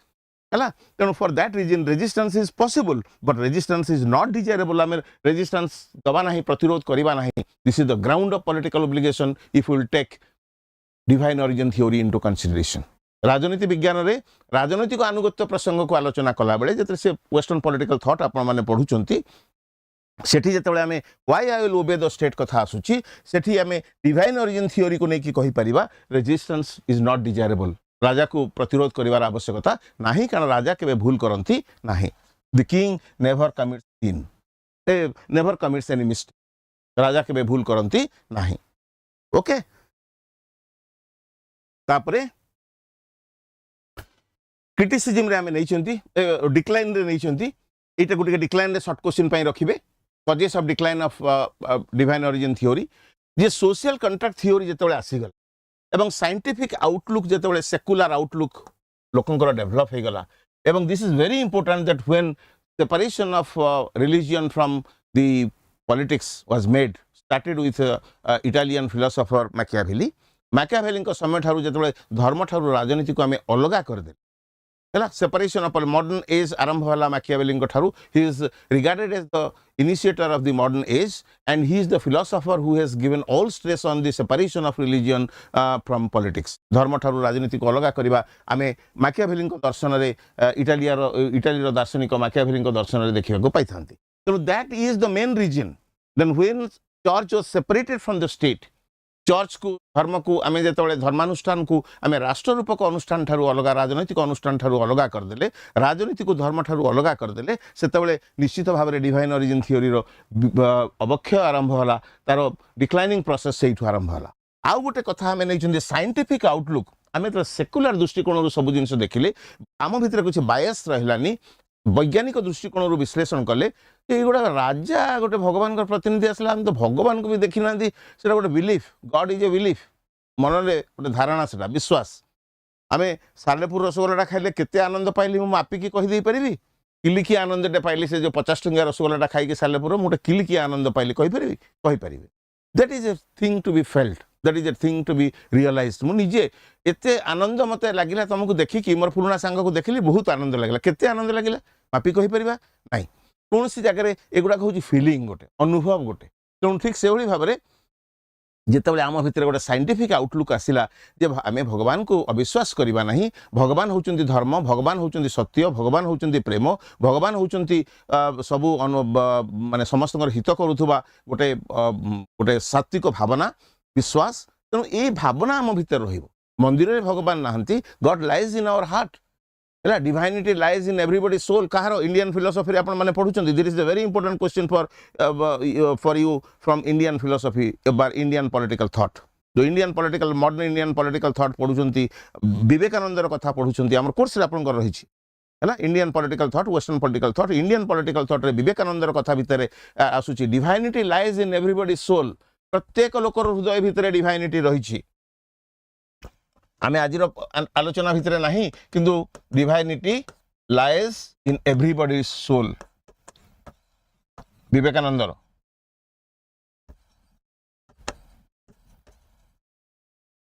है तेणु for that reason resistance is possible but resistance is not desirable आम रेजिस्टेंस दबा नहीं प्रतिरोध करवा नहीं this is the ground of political obligation if will take divine origin theory into consideration राजनीति विज्ञान रे राजनैतिक आनुगत्य प्रसंग को आलोचना कला बेले जते से वेस्टर्न पॉलिटिकल थॉट आपण माने पढुचंती सेठी जतबे आमे why I will obey the state कथा आसुची सेठी आमे डिवाइन ओरिजिन थ्योरी को नेकी कहि परिबा रेजिस्टेंस इज नॉट डिजायरेबल राजा को प्रतिरोध करिवार आवश्यकता नाही कारण राजा केबे भूल करंती नाही the king never commits sin never commits any mistake राजा केबे भूल करंती नाही ओके तापरे क्रिटिसिजम रे आमे नैचंती डिक्लाइन रे नैचंती एटा गुटे डिक्लाइन रे शॉर्ट क्वेश्चन पई रखिबे causes of decline of divine origin theory जे सोशल कॉन्ट्रैक्ट थ्योरी जेतेबेले आसीगला एवं साइंटिफिक आउटलुक जेतेबेले सेकुलर आउटलुक लोकंकर डेवलप हे गला एवं this is very important that when separation of religion from the politics was made started with Italian philosopher Machiavelli. Machiavelli को समय ठारू जेतेबेले धर्म ठारू राजनीति को आमे अलगा कर दे है सेपरेशन ऑफ मॉडर्न एज आरंभ होला मैकियावेली ठारू he is regarded as the initiator of the modern age and he is the philosopher who has given all stress on the separation of religion from politics धर्म ठारू राजनीति को अलग करबा आमे मैकियावेली दर्शन रे इटाली दार्शनिक मैकियावेली दर्शन रे देखिबा को पाइथांती so that is the main reason then when church was separated from the state church को धर्म को आमे जेतेबेले धर्मानुष्ठान को आमे राष्ट्र रूपक अनुष्ठान ठारू अलगा राजनैतिक अनुष्ठान ठारू अलगा कर देले राजनीति को धर्म ठारू अलगा कर देले सेतेबेले निश्चित भाव में डिवाइन ओरिजिन थ्योरी रो अवक्षय आरंभ होला तारो डिक्लाइनिंग प्रोसेस सेठु आरंभ होला आउ गोटे कथा आमे नै छन साइंटिफिक आउटलुक आमे तो सेकुलर दृष्टिकोण रो सब जिंस देखिले आम भितर कुछ बायस रहलानी वैज्ञानिक दृष्टिकोण विश्लेषण कले गोटे राजा गोटे भगवान प्रतिनिधि आसला हम तो भगवान को भी देखी ना से गोटे belief God is a belief मन में गोटे धारणा से विश्वास आम सालेपुर रसगोल्ला खाइले केते आनंद पाइली मुझे मापिकी कहीदे पारि किलिकी आनंदटे पाइली से जो 50 टंकिया रसगोल्ला खाई सालेपुर मुझे किलिकी आनंद पाइली कहीपरि that is a thing to be felt that is a thing to be realized मुझे एते आनंद मत लगिला तुमको देखिकी मोर पुराना सांग को देखिली बहुत आनंद लगिला केते आनंद लगिला मापी कहीपर ना कौन सी जगह एगुड़ा हूँ फिलिंग गोटे अनुभव गोटे तेणु ठीक से भाव में जितेबाला आम भितर गोटे साइंटिफिक आउटलुक आसला जे आम भगवान को अविश्वास करवा नहीं भगवान होचंती धर्म भगवान होचंती सत्य भगवान होचंती प्रेम भगवान होचंती सबू माने समस्त हित करुवा गोटे गोटे सात्विक भावना विश्वास तेणु ये भावना आम भितर रहिबो मंदिर में भगवान नहांती God lies in our heart है divinity lies in everybody soul कहार इंडियन फिलोसफी आपण माने पढुचंती this is a very important question for you from Indian philosophy बार इंडियन पॉलिटिकल थॉट जो Indian political modern Indian political thought पढुचंती विवेकानंदर कथा पढुचंती हमर कोर्स रे आपण रहिछि है Indian political thought western political thought Indian political thought रे विवेकानंदर कथा भितर आसुची divinity lies in everybody soul प्रत्येक लोकर हृदय भितर डिवाइनिटी रहिछि आमे आज आलोचना भितर नहीं किंतु divinity lies in everybody soul विवेकानंदर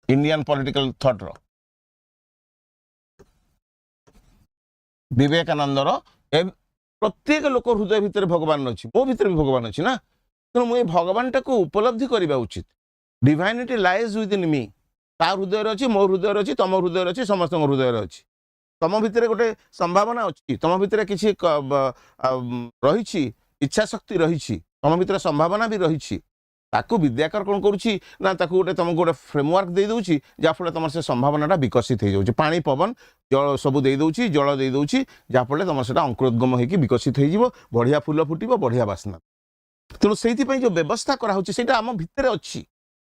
इंडियन पॉलिटिकल थॉट रो विवेकानंदर प्रत्येक लोक हृदय भितर भगवान अच्छी मो भितर भी भगवान अच्छी ना तेणु मुझे भगवान टाक उपलब्धि करवा उचित डिवाइनिटी लाइज विद इन मी ता हृदय अच्छी मो हृदय अच्छी तुम हृदय अच्छी समस्त हृदय अच्छी तुम भितर गोटे संभावना अच्छी तुम भितर किसी रही इच्छा शक्ति रही तुम भितर संभावना भी रही ताकू विद्याकर कौन करुच्ची ना ताकू गोटे तुमको गोटे फ्रेमवर्क दे दूची जहाँफल तुम से संभावना विकसित हो जाए पानी पवन जल सब दे दूची जल दे दूची जहाँफल तुम से अंकुरोद्गम होकर विकसित हो बढ़िया फूल फुटब बढ़िया बास्ना तेणु से जो व्यवस्था कराई आम भितर अच्छी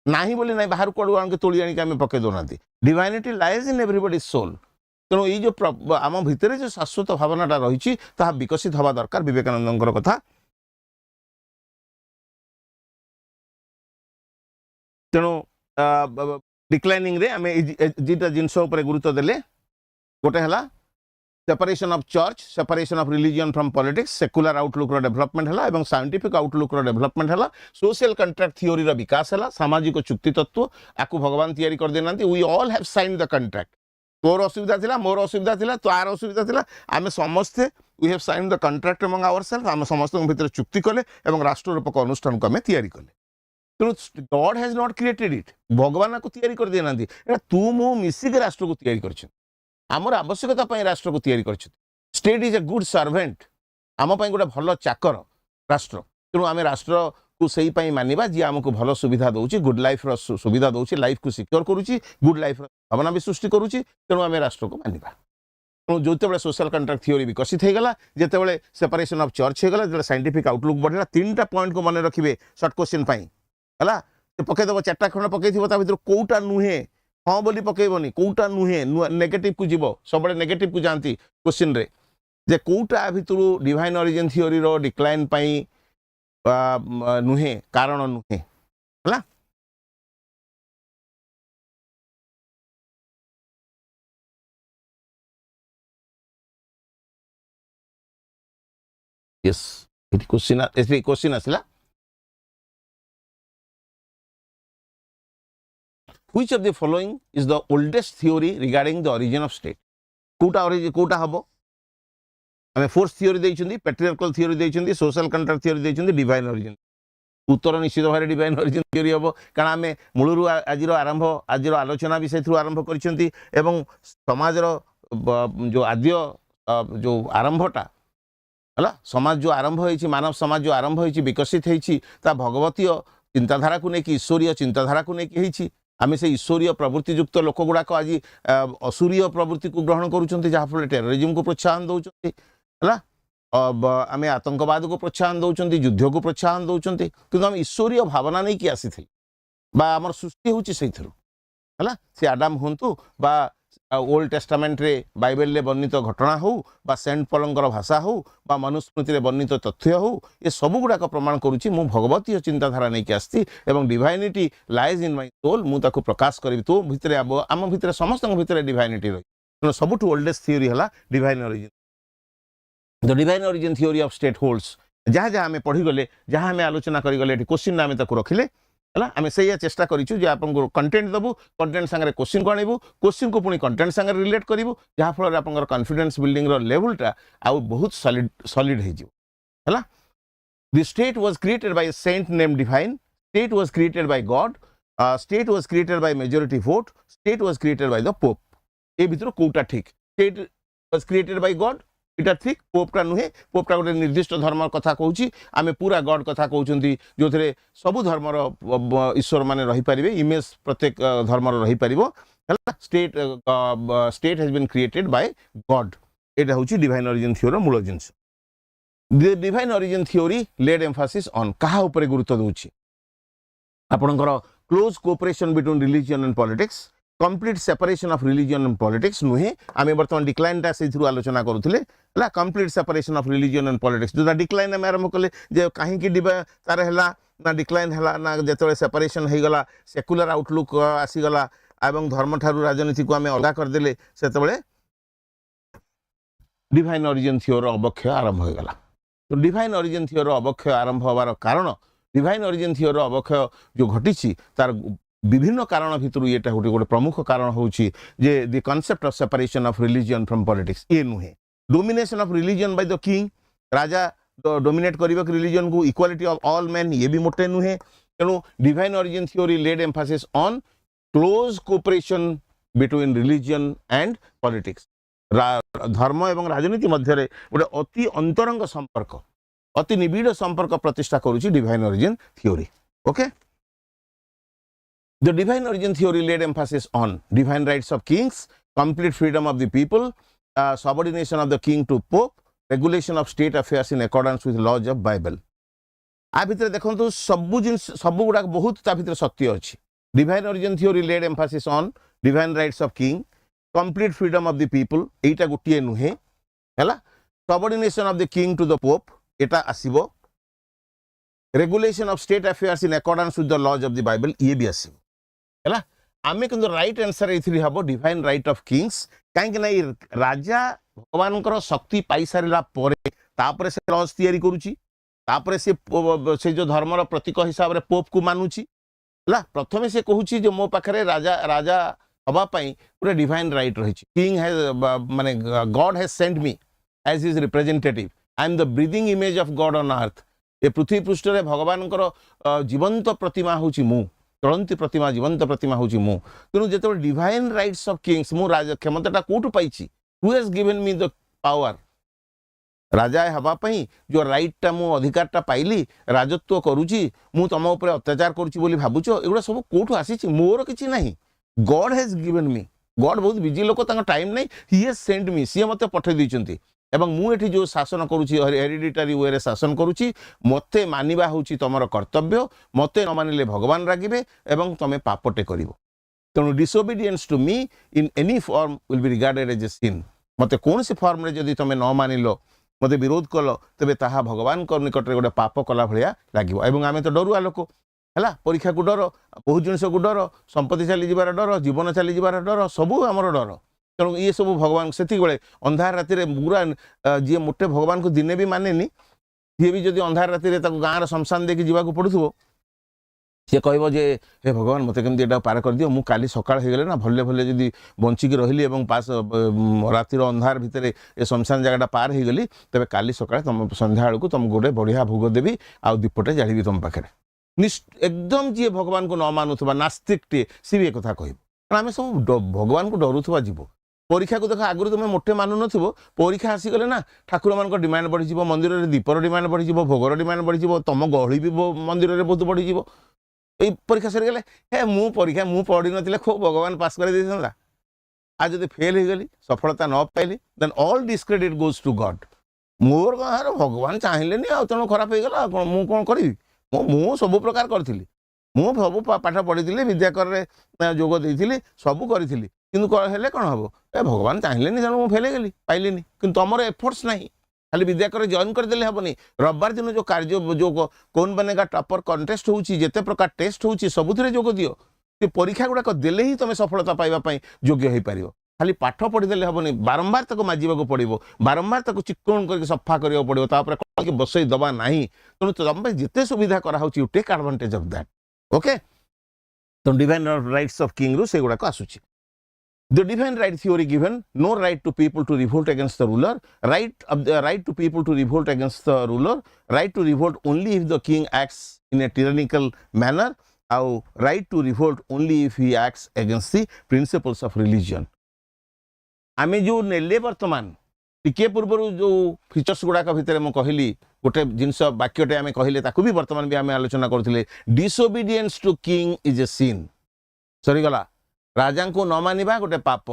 नहीं बोली ना बाहर कड़ू आके तोड़ी आने पकई दौना divinity lies in everybody soul तेणु ये जो आम भितर जो शाश्वत भावनाटा रही विकसित हवा दरकार विवेकानंद कथा तेणु डिक्लाइनिंग रे आम दुटा जिनस गुरुत्व देले गोटे है separation of church separation of religion from politics secular outlook रो डेवलपमेंट है एवं साइंटिफिक आउटलुक रो डेवलपमेंट है सोशल कॉन्ट्रैक्ट थ्योरी रो विकास है सामाजिक चुक्ति तत्व आकु भगवान तैयारी कर देना we all have signed the contract तोर असुविधा थिला मोर असुविधा थिला तार असुविधा थिला आमे समस्ते we have signed the contract among ourselves आमे समस्त भितर चुक्ति कले एवं राष्ट्र रूपक अनुष्ठान को आमे तैयारी कले तेणु God has not created it भगवान को तैयारी कर देना तू मु मिसिक राष्ट्र को तैयारी कर आमर आवश्यकता राष्ट्र को तैयारी कर state is a good servant आम गोटे भल चाकर राष्ट्र तेणु आम राष्ट्र को सही मानिबा जी आमको भल सुविधा दौची गुड लाइफ रो सुविधा दौची लाइफ को सिक्योर करुची गुड लाइफ भावना भी सृष्टि करुची तेणु आम राष्ट्र को मानिबा तेणु जो सोशल कॉन्ट्रैक्ट थ्योरी विकसित होगा जिते सेपरेशन ऑफ चर्च होगा जो साइंटिफिक आउटलुक बढ़ला 3टा पॉइंट को मन रखिए शॉर्ट क्वेश्चन है पकईदेव 4टा खंड पकई भितर कौटा नुहे हाँ बोली पकेबनी कोटा नुहे नेगेटिव को जीव सब नेगेटिव को जाती क्वेश्चन रे जे कोटा भितर डिवाइन ओरिजिन थ्योरी रो डिक्लाइन पई नुहे कारण नुहे हला यस इट क्वेश्चन आसला which of the following is the oldest theory regarding the origin of state कोटा हबो हमें फोर्थ थियोरी देइछंदी पैट्रियार्कल थियोरी देइछंदी सोशल कंट्रैक्ट थियोरी देइछंदी डिवाइन ओरिजिन उत्तर निश्चित भाव डिवाइन ओरिजिन थियोरी हबो कारण आमे मूलरू आजिर आरंभ आजिर आलोचना भी सेथु आरंभ करिसेंती एवं समाजर जो आद्य जो आरंभटा हला समाज जो आरंभ होइछि मानव समाज जो आरंभ होइछि विकसित होइछि ता भगवतीय चिंताधारा को नेकी ईश्वरीय चिंताधारा को नेकी होइछि आमे से ईश्वरीय प्रवृत्ति युक्त लोक गुड़ाक आज असुरीय प्रवृत्ति को ग्रहण करुँच जहाँफल टेररिज्म को प्रोत्साहन दौरान है आम आतंकवाद को प्रोत्साहन दौरान युद्ध को प्रोत्साहन दौरान कि आम ईश्वरीय भावना नहीं कि आसी आमर सृष्टि होना सी आडाम हूँ बा ओल्ड टेस्टामेंट रे बाइबल रे वर्णित घटना हो बा सेंट पलंकर भाषा हो बा मनुस्मृति रे वर्णित तथ्य हो ये सब गुड़ाक प्रमाण करुच्ची मु भगवतीय चिंताधारा नहीं कि आसती एवं divinity lies in my soul मु ताको प्रकाश करी तो भितरे आम भितरे समस्त भितरे डिवाइनिटी रही तेणु सबुठ ओल्डेस्ट थियोरी है divine origin the divine origin theory of state holds जहाँ जहाँ आम पढ़ीगले जहाँ आम आलोचना करगले क्वेश्चन आम रखिले है आम से चेष्टा करूँ जे आपको कंटेंट दबू कंटेंट सांगे क्वेश्चन को आणबू क्वेश्चन को पुणी कंटेंट सांगे रिलेट करूँ जहाँफल आप कॉन्फिडेंस बिल्डिंग लेवलटा आउ बहुत सॉलिड है the state was created by saint name divine state was created by God state was created by majority vote state was created by the Pope ए भीतर कोटा ठीक state was created by God इटा ठीक पोपटा नुहे पोपटा गोटे निर्दिष्ट धर्म कथा कहूँ आम पूरा गॉड कथा कहते जो थे सबू धर्मर ईश्वर माने रही पारिबे इमेज प्रत्येक धर्मर रही पारिबो state state has been created by God एटा होची डिवाइन ओरिजिन थ्योरी मूल जिंस the divine origin theory lead emphasis on कहा ऊपर गुरुत्व दोची आपनकर close cooperation between religion and politics complete separation of religion and politics नुहे आमे वर्तमान डिक्लाइनटा से आलोचना करूथिले हला complete separation of religion and politics जो डिक्लाइन आमे आरंभ कले जे काहे कि तार हला ना डिक्लाइन हला ना जेतले सेपरेशन हे गला सेक्युलर आउटलुक आसी गला एवं धर्म ठारू राजनीति को आमे अलग कर देले सेतबेले डिवाइन ओरिजिन थ्योरी अवक्षय आरंभ हो गला तो डिवाइन ओरिजिन थ्योरी अवक्षय आरंभ होबार कारण डिवाइन ओरिजिन थ्योरी अवक्षय जो घटिछि तार विभिन्न कारण भितर ये गोटे प्रमुख कारण होची जे the concept of separation of religion from politics ये नुहे domination of religion by the king राजा डोमिनेट करिबा रिलीजन को इक्वालिटी ऑफ ऑल मेन ये भी मोटे नुहे तेणु divine origin theory lead emphasis on close cooperation between religion and politics धर्म एवं राजनीति मध्य गोटे अति अंतरंग संपर्क अति निबिड़ संपर्क प्रतिष्ठा करुची divine origin theory okay The divine origin theory laid emphasis on divine rights of kings, complete freedom of the people, subordination of the king to pope, regulation of state affairs in accordance with laws of Bible. आ भितर देखंतु सबु जिंस सबु गुडा बहुत ता भितर सत्य अछि divine origin theory lead emphasis on divine rights of king complete freedom of the people एटा गुटिए नुहे हैला subordination of the king to the pope एटा आसीबो regulation of state affairs in accordance with the laws of the Bible ये भी आसीबो हैला आमे किंतु राइट आंसर एथि हबो डिवाइन राइट ऑफ किंग्स काहे कि नै राजा भगवानकर शक्ति पाई सारिला परे तापरे से लॉज तयारी करूची तापरे से जो धर्मर प्रतीक हिसाब रे पोप को मानुची हला प्रथमे से कहूची जे मो पाखरे राजा राजा हबा पई पूरा डिवाइन राइट रहिची किंग हैज माने God has sent me as his representative I am the breathing image of God on earth ए पृथ्वी पृष्ठ रे भगवानकर जीवंत प्रतिमा होची मु चलंती प्रतिमा जीवंत प्रतिमा होची मु तेनु जेतो डिवाइन राइट्स ऑफ किंग्स मु राजा क्षमताटा कोठु पाइची who has given me the power राजा हवा पई जो राइटटा मु अधिकारटा पाइली राजत्व करूची मु तम ऊपर अत्याचार करूची बोली भाबुचो एगुडा सब कोठु आसीची मोर किछि नाही God has given me God बहुत बिजी लोक तांका टाइम नाही ही हैज सेंट मी सी मते पठे दिचंती एवं मु एठी जो शासन करूची हेरिडिटरी वे रे शासन करूची मते मानिबा होची तमर कर्तव्य मते न मानिले भगवान रागिबे एवं तमे पापटे करिवो तेणु disobedience to me in any form will be regarded as a sin मते कौन सी फॉर्म रे जदि तुम न मानिलो मते विरोध कल तेबे ताहा भगवान को निकट रे गोटे पाप कला भलिया लागिवो एवं आमे तो डरुआ लोक है परीक्षा को डर बहुत जिनस को डर संपत्ति चली जीवार डर जीवन चली जीवार डर सबू आमर डर तेणु ये सब भगवान से अंधार राति पूरा जी मोटे भगवान को दिने भी मानेनी सी भी जब अंधार राति गाँव शमशान देखिए जावाक पड़ुव सी कह जे हे भगवान मत केमती एटा पार कर दियो मु काली सकाळ हो गले ना भले भले जदि बंचिकी रही और पास रातिर अंधार भितर ए शमशान जगह पार हो गली तेरे काली सकाळ तुम संध्या बेलू तुम गोटे बढ़िया भोग देवी आउ दीपटे जाड़ी तुम पाखे एकदम जी भगवान को न मानुवा नास्तिक टे सी भी एक कथा कह आम सब भगवान को डरुवा जीव परीक्षा को देख आगुरी तुम मोटे मानु न परीक्षा आसीगले ना ठाकुर मान डिमांड बढ़ी मंदिर में दीपर डिमांड बढ़ी भोगर डिमांड बढ़ी तुम गहली भी मंदिर में बहुत बढ़ी ये परीक्षा सरीगले हे मु परीक्षा मु पढ़ी ना खूब भगवान पास कर आज जब फेल हो गली सफलता न पाइली then all discredit goes to God मोर कहार भगवान चाहिए आ तेणु खराब हो गला मु कौन करी मु सब प्रकार करी मु सब पाठ पढ़ी विद्याकर जोग देती सबू करी किंतु कौन हम ए भगवान चाहिए तेणु मुझे फेल गली पाइली कि तुम एफर्ट्स ना खाली विद्याकर जॉइन करदे हेनी रविवार दिन जो कार्य जो कौन बनेगा टॉपर कंटेस्ट होची जेते प्रकार टेस्ट होची सबुथिरे जोग दियो से परीक्षा गुड़ाक देले ही तुम सफलता पाइबा योग्य हो पार खाली पाठ पढ़ीदे हेनी बारंबार तक माजिबा पड़ो बारंबार तक चिक्कण कर सफा करा पड़ो तापर बसई दबा ना तेणु तुम जिते सुविधा कराऊ you take advantage of that okay तो डिवाइन राइट्स ऑफ किंग रु से गुड़ाक आसुची The divine right theory given, no right to people to revolt against the ruler, right to people to revolt against the ruler, right to revolt only if the king acts in a tyrannical manner, or right to revolt only if he acts against the principles of religion. आमे जो नेले वर्तमान टिके पूर्व जो features गुड़ाक भितर मुझे कहली गोटे जिनस वाक्यटे आमे कहले ताकू भी वर्तमान भी आमे आलोचना करथिले disobedience to king is a sin सरीगला राजा को न मानिबा गोटे पाप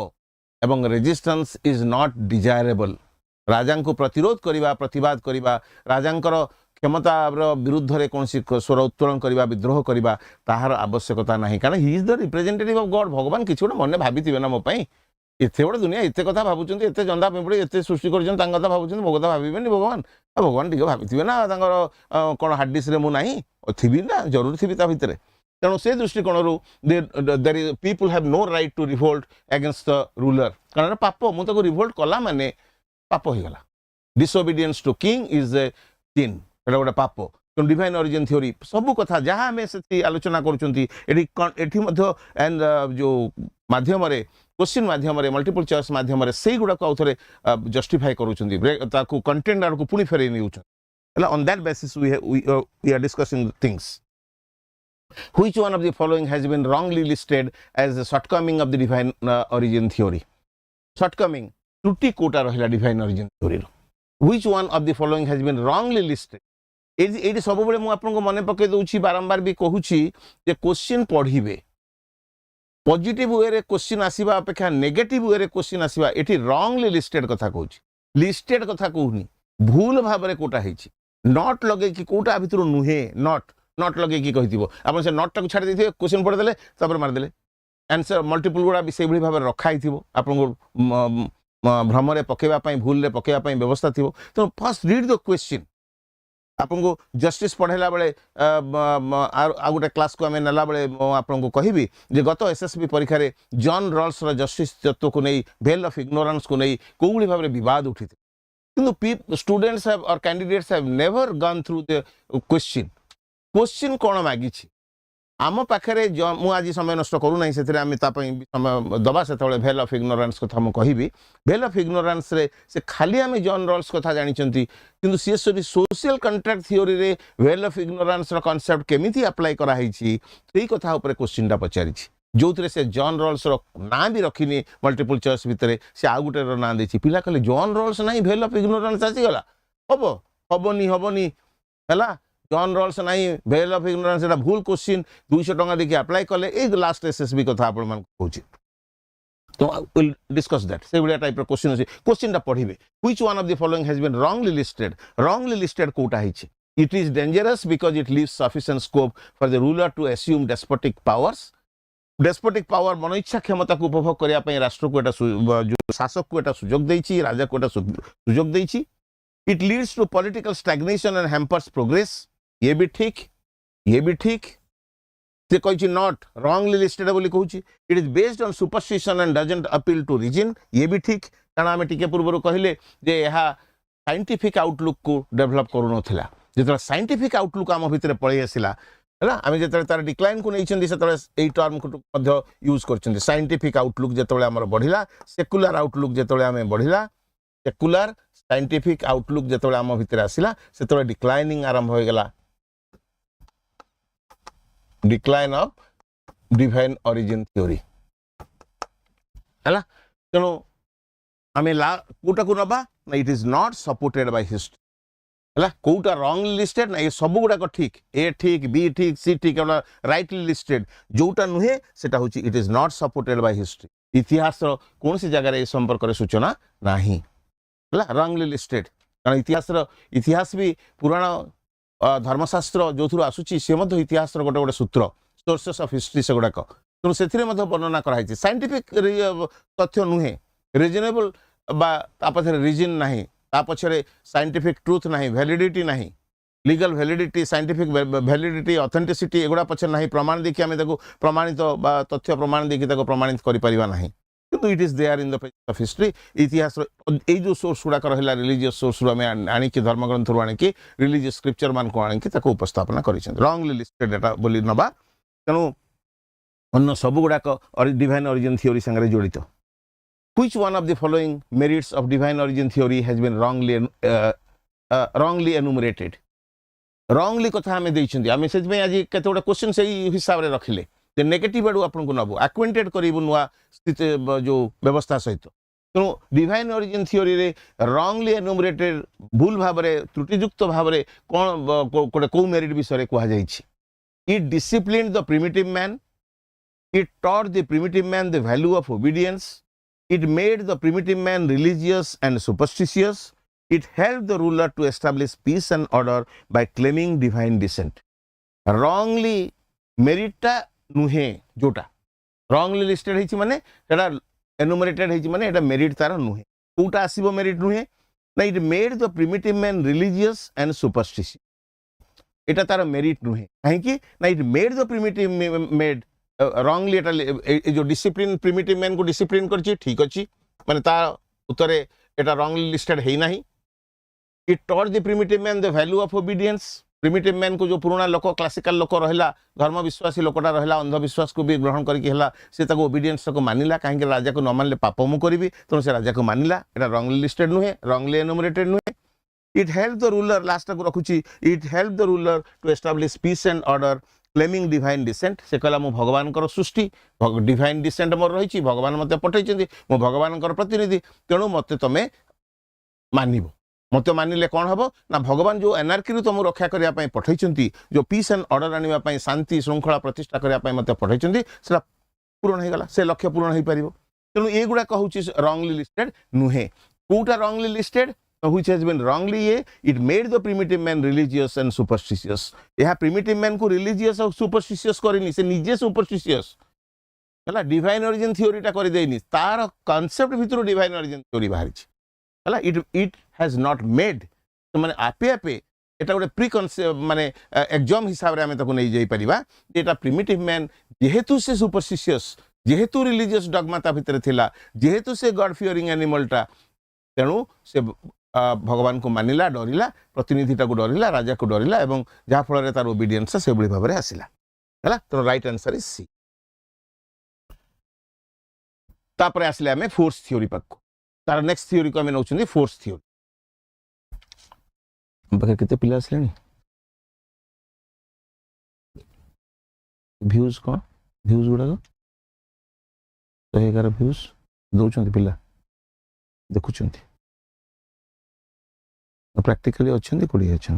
एवं रेजिस्टेंस इज नॉट डिजायरेबल राजा को प्रतिरोध करवा प्रतिवाद करवा राजांकर क्षमतार विरुद्ध रे कौन स्वर उत्तोलन करवा विद्रोह करवा ताहार आवश्यकता नहीं कारण ही is the representative of God भगवान किसी गोटे मन भाभी ना मो एते बड़े दुनिया एते कथा भावुं एते जंदा पिंपड़ी एते सृष्टि कर भावुं मो कथा भावे भगवान भगवान टी भाभी ना कौन हार्ड डिस्क मु ना थी ना जरूर थी भितर तेणु से दृष्टिकोण people have no right to revolt against the ruler कारण पाप मुझे रिवोल्ट कला माने पाप हो गला disobedience to king is a sin एटा गोटे पाप तेणु डिवाइन ओरिजिन थ्योरी सबू कथा जहाँ आम से आलोचना कर एंड जो माध्यम क्वेश्चन माध्यम मल्टीपल चॉइस माध्यम से गुड़ाक आउ थे जस्टिफाई कर कंटेंट आड़ को पुणी फेर नहीं on that basis we are discussing things Which one of the following has been wrongly listed as a shortcoming of the divine origin theory? Shortcoming, त्रुटि कोटा रहिला divine origin theory रो. Which one of the following has been wrongly listed? एडी सब बेले मु आपन को मने पके दउछि बारंबार भी कहूछि जे क्वेश्चन पढिबे पॉजिटिव वे रे क्वेश्चन आसीबा अपेक्षा नेगेटिव वे रे क्वेश्चन आसीबा एठी रॉन्गली लिस्टेड कथा कहूछि लिस्टेड कथा कहूनी भूल भाव रे कोटा हेछि नॉट लगे कि कोटा भितर नुहे नॉट लगे कि कहिथिबो आपन से नॉट टाको छाड़ देथिबे क्वेश्चन पढ देले तापर मार देले आंसर मल्टीपल गुड़ा भी सेभली भाव रखा हिथिबो आपन को भ्रम रे पकेबा पई भूल रे पकेबा पई व्यवस्था थिबो तो फर्स्ट रीड द क्वेश्चन आपन को जस्टिस पढ़ेला बेले आ गोटे क्लास को आमे नला बेले आपन को कहिबी जे गत एसएसबी परीक्षा रे जॉन रॉल्स रो जस्टिस तत्व को नै भेल ऑफ इग्नोरेंस को नै कोउली भाव रे विवाद उठिते किंतु स्टूडेंट्स हैव और candidates have never gone through the question कौन मागी आम पाखे मु आज समय नष्ट करूना से समय दबा से भेल ऑफ इग्नोरेंस कथा मुझे कहि भेल ऑफ इग्नोरेंस रे से खाली आम जॉन रॉल्स कथा जानी किंतु सी सोशल कॉन्ट्रैक्ट थ्योरी रे भेल ऑफ इग्नोरेंस रो कांसेप्ट केमिति अप्लाई करा हिची सेही कथा ऊपर क्वेश्चनटा पचारि जो थे से जॉन रॉल्स रो ना भी रखिनी मल्टीपल चॉइस भितर से आउ गोटे ना देछि पिला कहले जॉन रॉल्स नहीं भेल ऑफ इग्नोरेंस आसीगला हबनी है जॉन रॉल्स नहीं भेल ऑफ इग्नोरेंस एटा भूल क्वेश्चन 200 टंका देखि अप्लाई कले ए लास्ट एसएसबी कथा आपण मान कहूची तो विल डिस्कस दैट से बडा टाइप रो क्वेश्चन अछि क्वेश्चनटा पढिबे which one of the following has been wrongly listed कोटा हिची it is dangerous because it leaves sufficient scope for the ruler to assume despotic powers despotic power मन इच्छा क्षमता को उपभोग करने राष्ट्र को एटा जो शासक को एटा सुजोग देछि राजा को एटा सुजोग देछि it leads to political stagnation and hampers progress ये भी ठीक से कहि नॉट रॉन्गली लिस्टेड बोली कहूछि it is based on superstition and doesn't appeal to reason ये भी ठीक कारण आमे टिके पूर्व कहले जे यहा साइंटिफिक आउटलुक को डेवलप करू नथिला जेतरा साइंटिफिक आउटलुक आम भितर पळै आसिला है आम जो तार डिक्लाइन को नहीं से टर्म को यूज कर साइंटिफिक आउटलुक जो आम बढ़ला सेकुलर आउटलुक जो आम बढ़ला सेकुलर साइंटिफिक आउटलुक जो आम भितर आसला से डिक्लाइनिंग आरंभ हो गला decline of divine origin theory है तेणु आम कोटा को नबा it is not supported by history है कौटा रॉन्गली लिस्टेड ना ये सब गुड़ाक ठीक ए ठीक बी ठीक सी ठीक राइटली लिस्टेड जोटा नुहे सेटा होची it is not supported by history इतिहास कौन सी जगह ए संपर्क रे सूचना नाही है रॉन्गली लिस्टेड कारण इतिहास भी पुराण धर्मशास्त्र जो थ्रू आसुची से मध्य इतिहास गोटे गोटे सूत्र सोर्सेस ऑफ हिस्ट्री से गुड़ाक तेणु से वर्णना कराई साइंटिफिक तथ्य नुहे रिजनेबल पाखे रिजन नाही पछरे साइंटिफिक ट्रूथ नहीं वैलिडिटी नहीं legal validity scientific validity authenticity एगुड़ा पछरे नहीं प्रमाण देखि आमे ताको प्रमाणित तथ्य प्रमाण देखि ताको प्रमाणित करि परिबा नहीं किंतु it is there in the page of history इतिहास ए जो सोर्स गुड़ा रहला रिलीजियस सोर्स रो में आनी कि धर्मग्रंथ रो आनी कि रिलीजियस स्क्रिप्चर मान को आनी कि ताको उपस्थापना करिसें रॉन्गली लिस्टेड डाटा बोली नबा तेणु अन्य सब गुड़ाक डिवाइन ओरिजिन थ्योरी संगे जड़ित Which one of the following merits of divine origin theory has been wrongly enumerated? Wrongly कथा हमें देइछन्ती आमे सेज में आज केते गोटे क्वेश्चन सही हिसाब रे रखिले जे नेगेटिव एडु आपन को नबो एक्वेंटेड करिबु नुवा स्थिति जो व्यवस्था सहित तो डिवाइन ओरिजिन थ्योरी रे wrongly enumerated भूल भाव रे त्रुटियुक्त भाव रे कोन को मेरिट विषय रे कहा जाइछि it disciplined the primitive man it taught the primitive man the value of obedience It made the primitive man religious and superstitious. It helped the ruler to establish peace and order by claiming divine descent. Wrongly merita nuhe jota. Wrongly listed heichi mane eta enumerated heichi mane eta merit tar nuhe. Kouta asibo merit nuhe na it made the primitive man religious and superstitious. Eta tar merit nuhe. Kahi ki na it made the primitive made wrongly एटा जो discipline primitive man को discipline करछि ठीक अछि माने ता उत्तरे एटा wrongly listed है नाही it taught the primitive man the value of obedience primitive man को जो पुराना लोक क्लासिकल लोक रहला धर्म विश्वासी लोकटा रहला अंधविश्वास को भी ग्रहण करके हला से ताको ओबीडियंस को मानिला काहे के राजा को न मानले पाप मु करबी तो से राजा को मानिला एटा रॉन्गली लिस्टेड नुहे रॉन्गली एनुमरेटेड नुहे it help the ruler last को रखुछि it help the ruler to establish peace and order claiming divine descent से कहला मु भगवान कर सृष्टि डिवाइन डिसेंट मोर रही भगवान मते पठैछन्ती मु भगवान कर प्रतिनिधि तेणु मते तमे मानिबो मते मानिले कौन हबो ना भगवान जो एनार्की रु तुम रक्षा करिया पई पठैछन्ती जो पीस एंड ऑर्डर आनिबा पई शांति श्रृंखला प्रतिष्ठा करिया पई मते पठैछन्ती सेला पूर्ण हे गला से लक्ष्य पूर्ण हे परिबो तेणु एगुडा कहूची रॉन्गली लिस्टेड नुहे कोटा wrongly listed which has been wrongly it made the primitive man religious and superstitious यह primitive man को religious और superstitious करिनी से निजे superstitious हला divine origin theory टा करि देनी तार concept भितर divine origin theory बाहरी हला it has not made तो माने आपे आपे एटा गोटे प्री कन्सेप्ट माने एग्जाम हिसाब रे हमें ताको नै जाई परिबा एटा primitive man जेहेतु से superstitious जेहेतु religious dogma ता भितर थिला जेहेतु से god fearing animal टा तेणु से भगवान को मानिला डरिला प्रतिनिधिटा को डरिला राजा को डरिला एवं जहा फल रे तार ओबीडियंस से बड़ी भाबरे आसिला हला तो राइट आंसर इज सी तापर आसले हमें फोर्स थ्योरी पाक तार नेक्स्ट थ्योरी को हमें नउछन्ती फोर्स थ्योरी बके केते पिला आसलेनी व्यूज को व्यूज गुडा को 111 व्यूज दउछन्ती पिला देखुछन्ती प्रैक्टिकली अच्छे कोड़ी अच्छा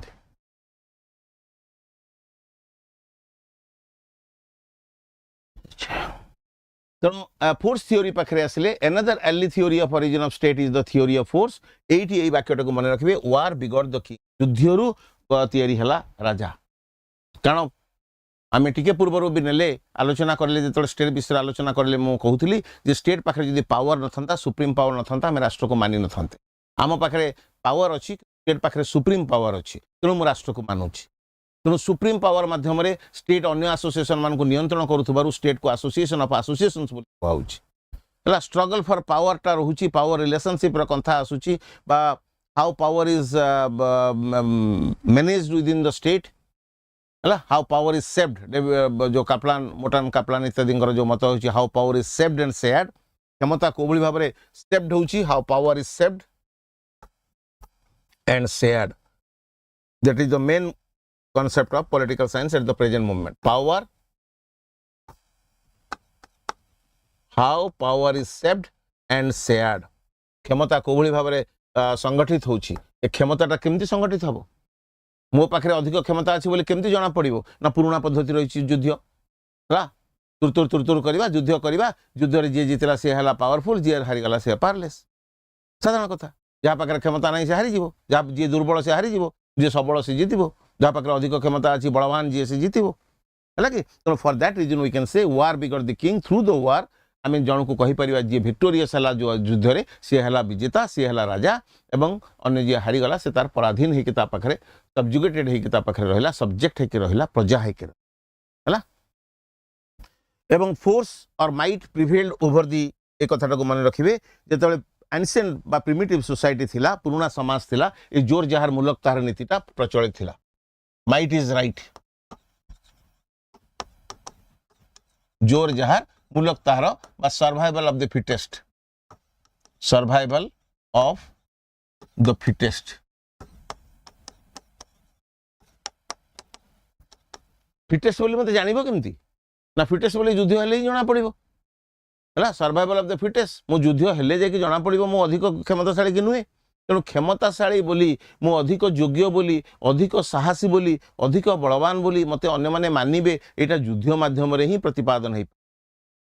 तेणु फोर्स थ्योरी पाखे आसिले another early theory of origin of state is the theory of force एटी एई वाक्यटा को मन रखिबे वार बिगॉट द किंग युद्धरु तयारी हला राजा कारण आम टिके पूर्वर भी नेले आलोचना करले जो स्टेट विषय आलोचना करले मु कहूली जे स्टेट पाखे जदि पावर न सुप्रीम पावर न आम राष्ट्र को मानि न आम पाखे पावर अच्छी स्टेट पाखे सुप्रीम पावर अच्छी तेणु मु राष्ट्र को मानुची तेणु सुप्रीम पावर माध्यम स्टेट अन्य एसोसिएशन मान को नियंत्रण करूथबारु स्टेट को एसोसिएशन ऑफ एसोसिएशंस कहूची हला स्ट्रगल फॉर पावर टा रहुची पावर रिलेशनशिप र कंथा आसुची बा how power is managed with in the state हला हाउ पावर इज सेव्ड जो कापलान मोटान कापलान इत्यादि जो मत होची how power is saved and shared क्षमता कोबली भाव में सेव्ड होची how power is saved and shared that is the main concept of political science at the present moment. Power, how power is saved and shared. क्षमता कोभली भाव में संगठित होची ए क्षमताटा केमती संगठित हबो मो पाखरे अधिक क्षमता अछि बोले केमती जाना पड़िबो ना पुराना पद्धति रही युद्ध हला तुर करवा युद्ध रे जे जितला से हला पावरफुल जे हारि गला से पावरलेस साधारण कथा जहाँ पाखरे क्षमता नहीं से हारि जीवो जहाँ जे दुर्बल से हारि जीवो जे सबल से जीतिबो जहाँ पाखे अधिक क्षमता अच्छी बलवान जी से जीत है कि तो for that reason we can say war begot the king through the war आम जन को कहीपर जी भिक्टोरियस है जो युद्ध में सी है विजेता सी है राजा एवं अन्य जी हारीगला से तार पराधीन होता पाखे सबजुगेटेड होता पाखे रहा सब्जेक्ट होकर रहा प्रजा होकर है एवं फोर्स और माइट प्रिवेल्ड ओवर दी एक कथाटा को मन रखिए जो एंशिएंट बा प्रिमिटिव सोसाइटी थिला पुराना समाज थिला ये जोर जहार मूलक तार नीतिटा प्रचलित थिला माइट इज राइट जोर जहार मूलक तार बा survival of the fittest survival of the fittest fittest बोली मते जानिबो केमती ना फिटेस्ट बोली युद्ध हेले ही जना पड़िबो है सर्वाइवल ऑफ द फिटेस्ट मो युद्ध हेले जाकि जना पड़िबो मो अधिक क्षमताशाली कि नुहे तेणु क्षमताशाली बोली मो अधिक योग्य बोली अधिक साहसी बोली अधिक बलवान बोली मते अन्य माने मानिबे एटा युद्ध माध्यम रे ही प्रतिपादन है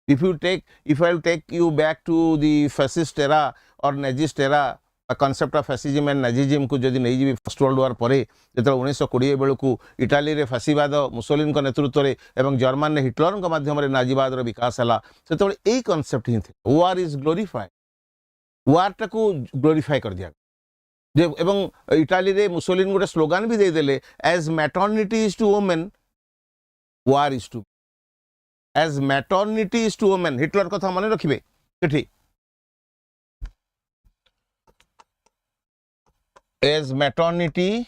if I take you back to the fascist era और nazist era concept of fascism and nazism को जदि नहीं जी फर्स्ट वर्ल्ड वार पर जो 1920 बेलू इटाली रे फासीवाद मुसोलिन को नेतृत्व में एवं जर्मन ने हिटलर माध्यम नाजीवाद विकास है से यही कॉन्सेप्ट ही थे वार इज ग्लोरीफाइड वार टा को ग्लोरीफाई कर दिया एवं इटाली रे मुसोलिन गोटे स्लोगान भी देदेले as maternity is to women war is to as maternity is to women Hitler कथा मन रखिए सेठी as maternity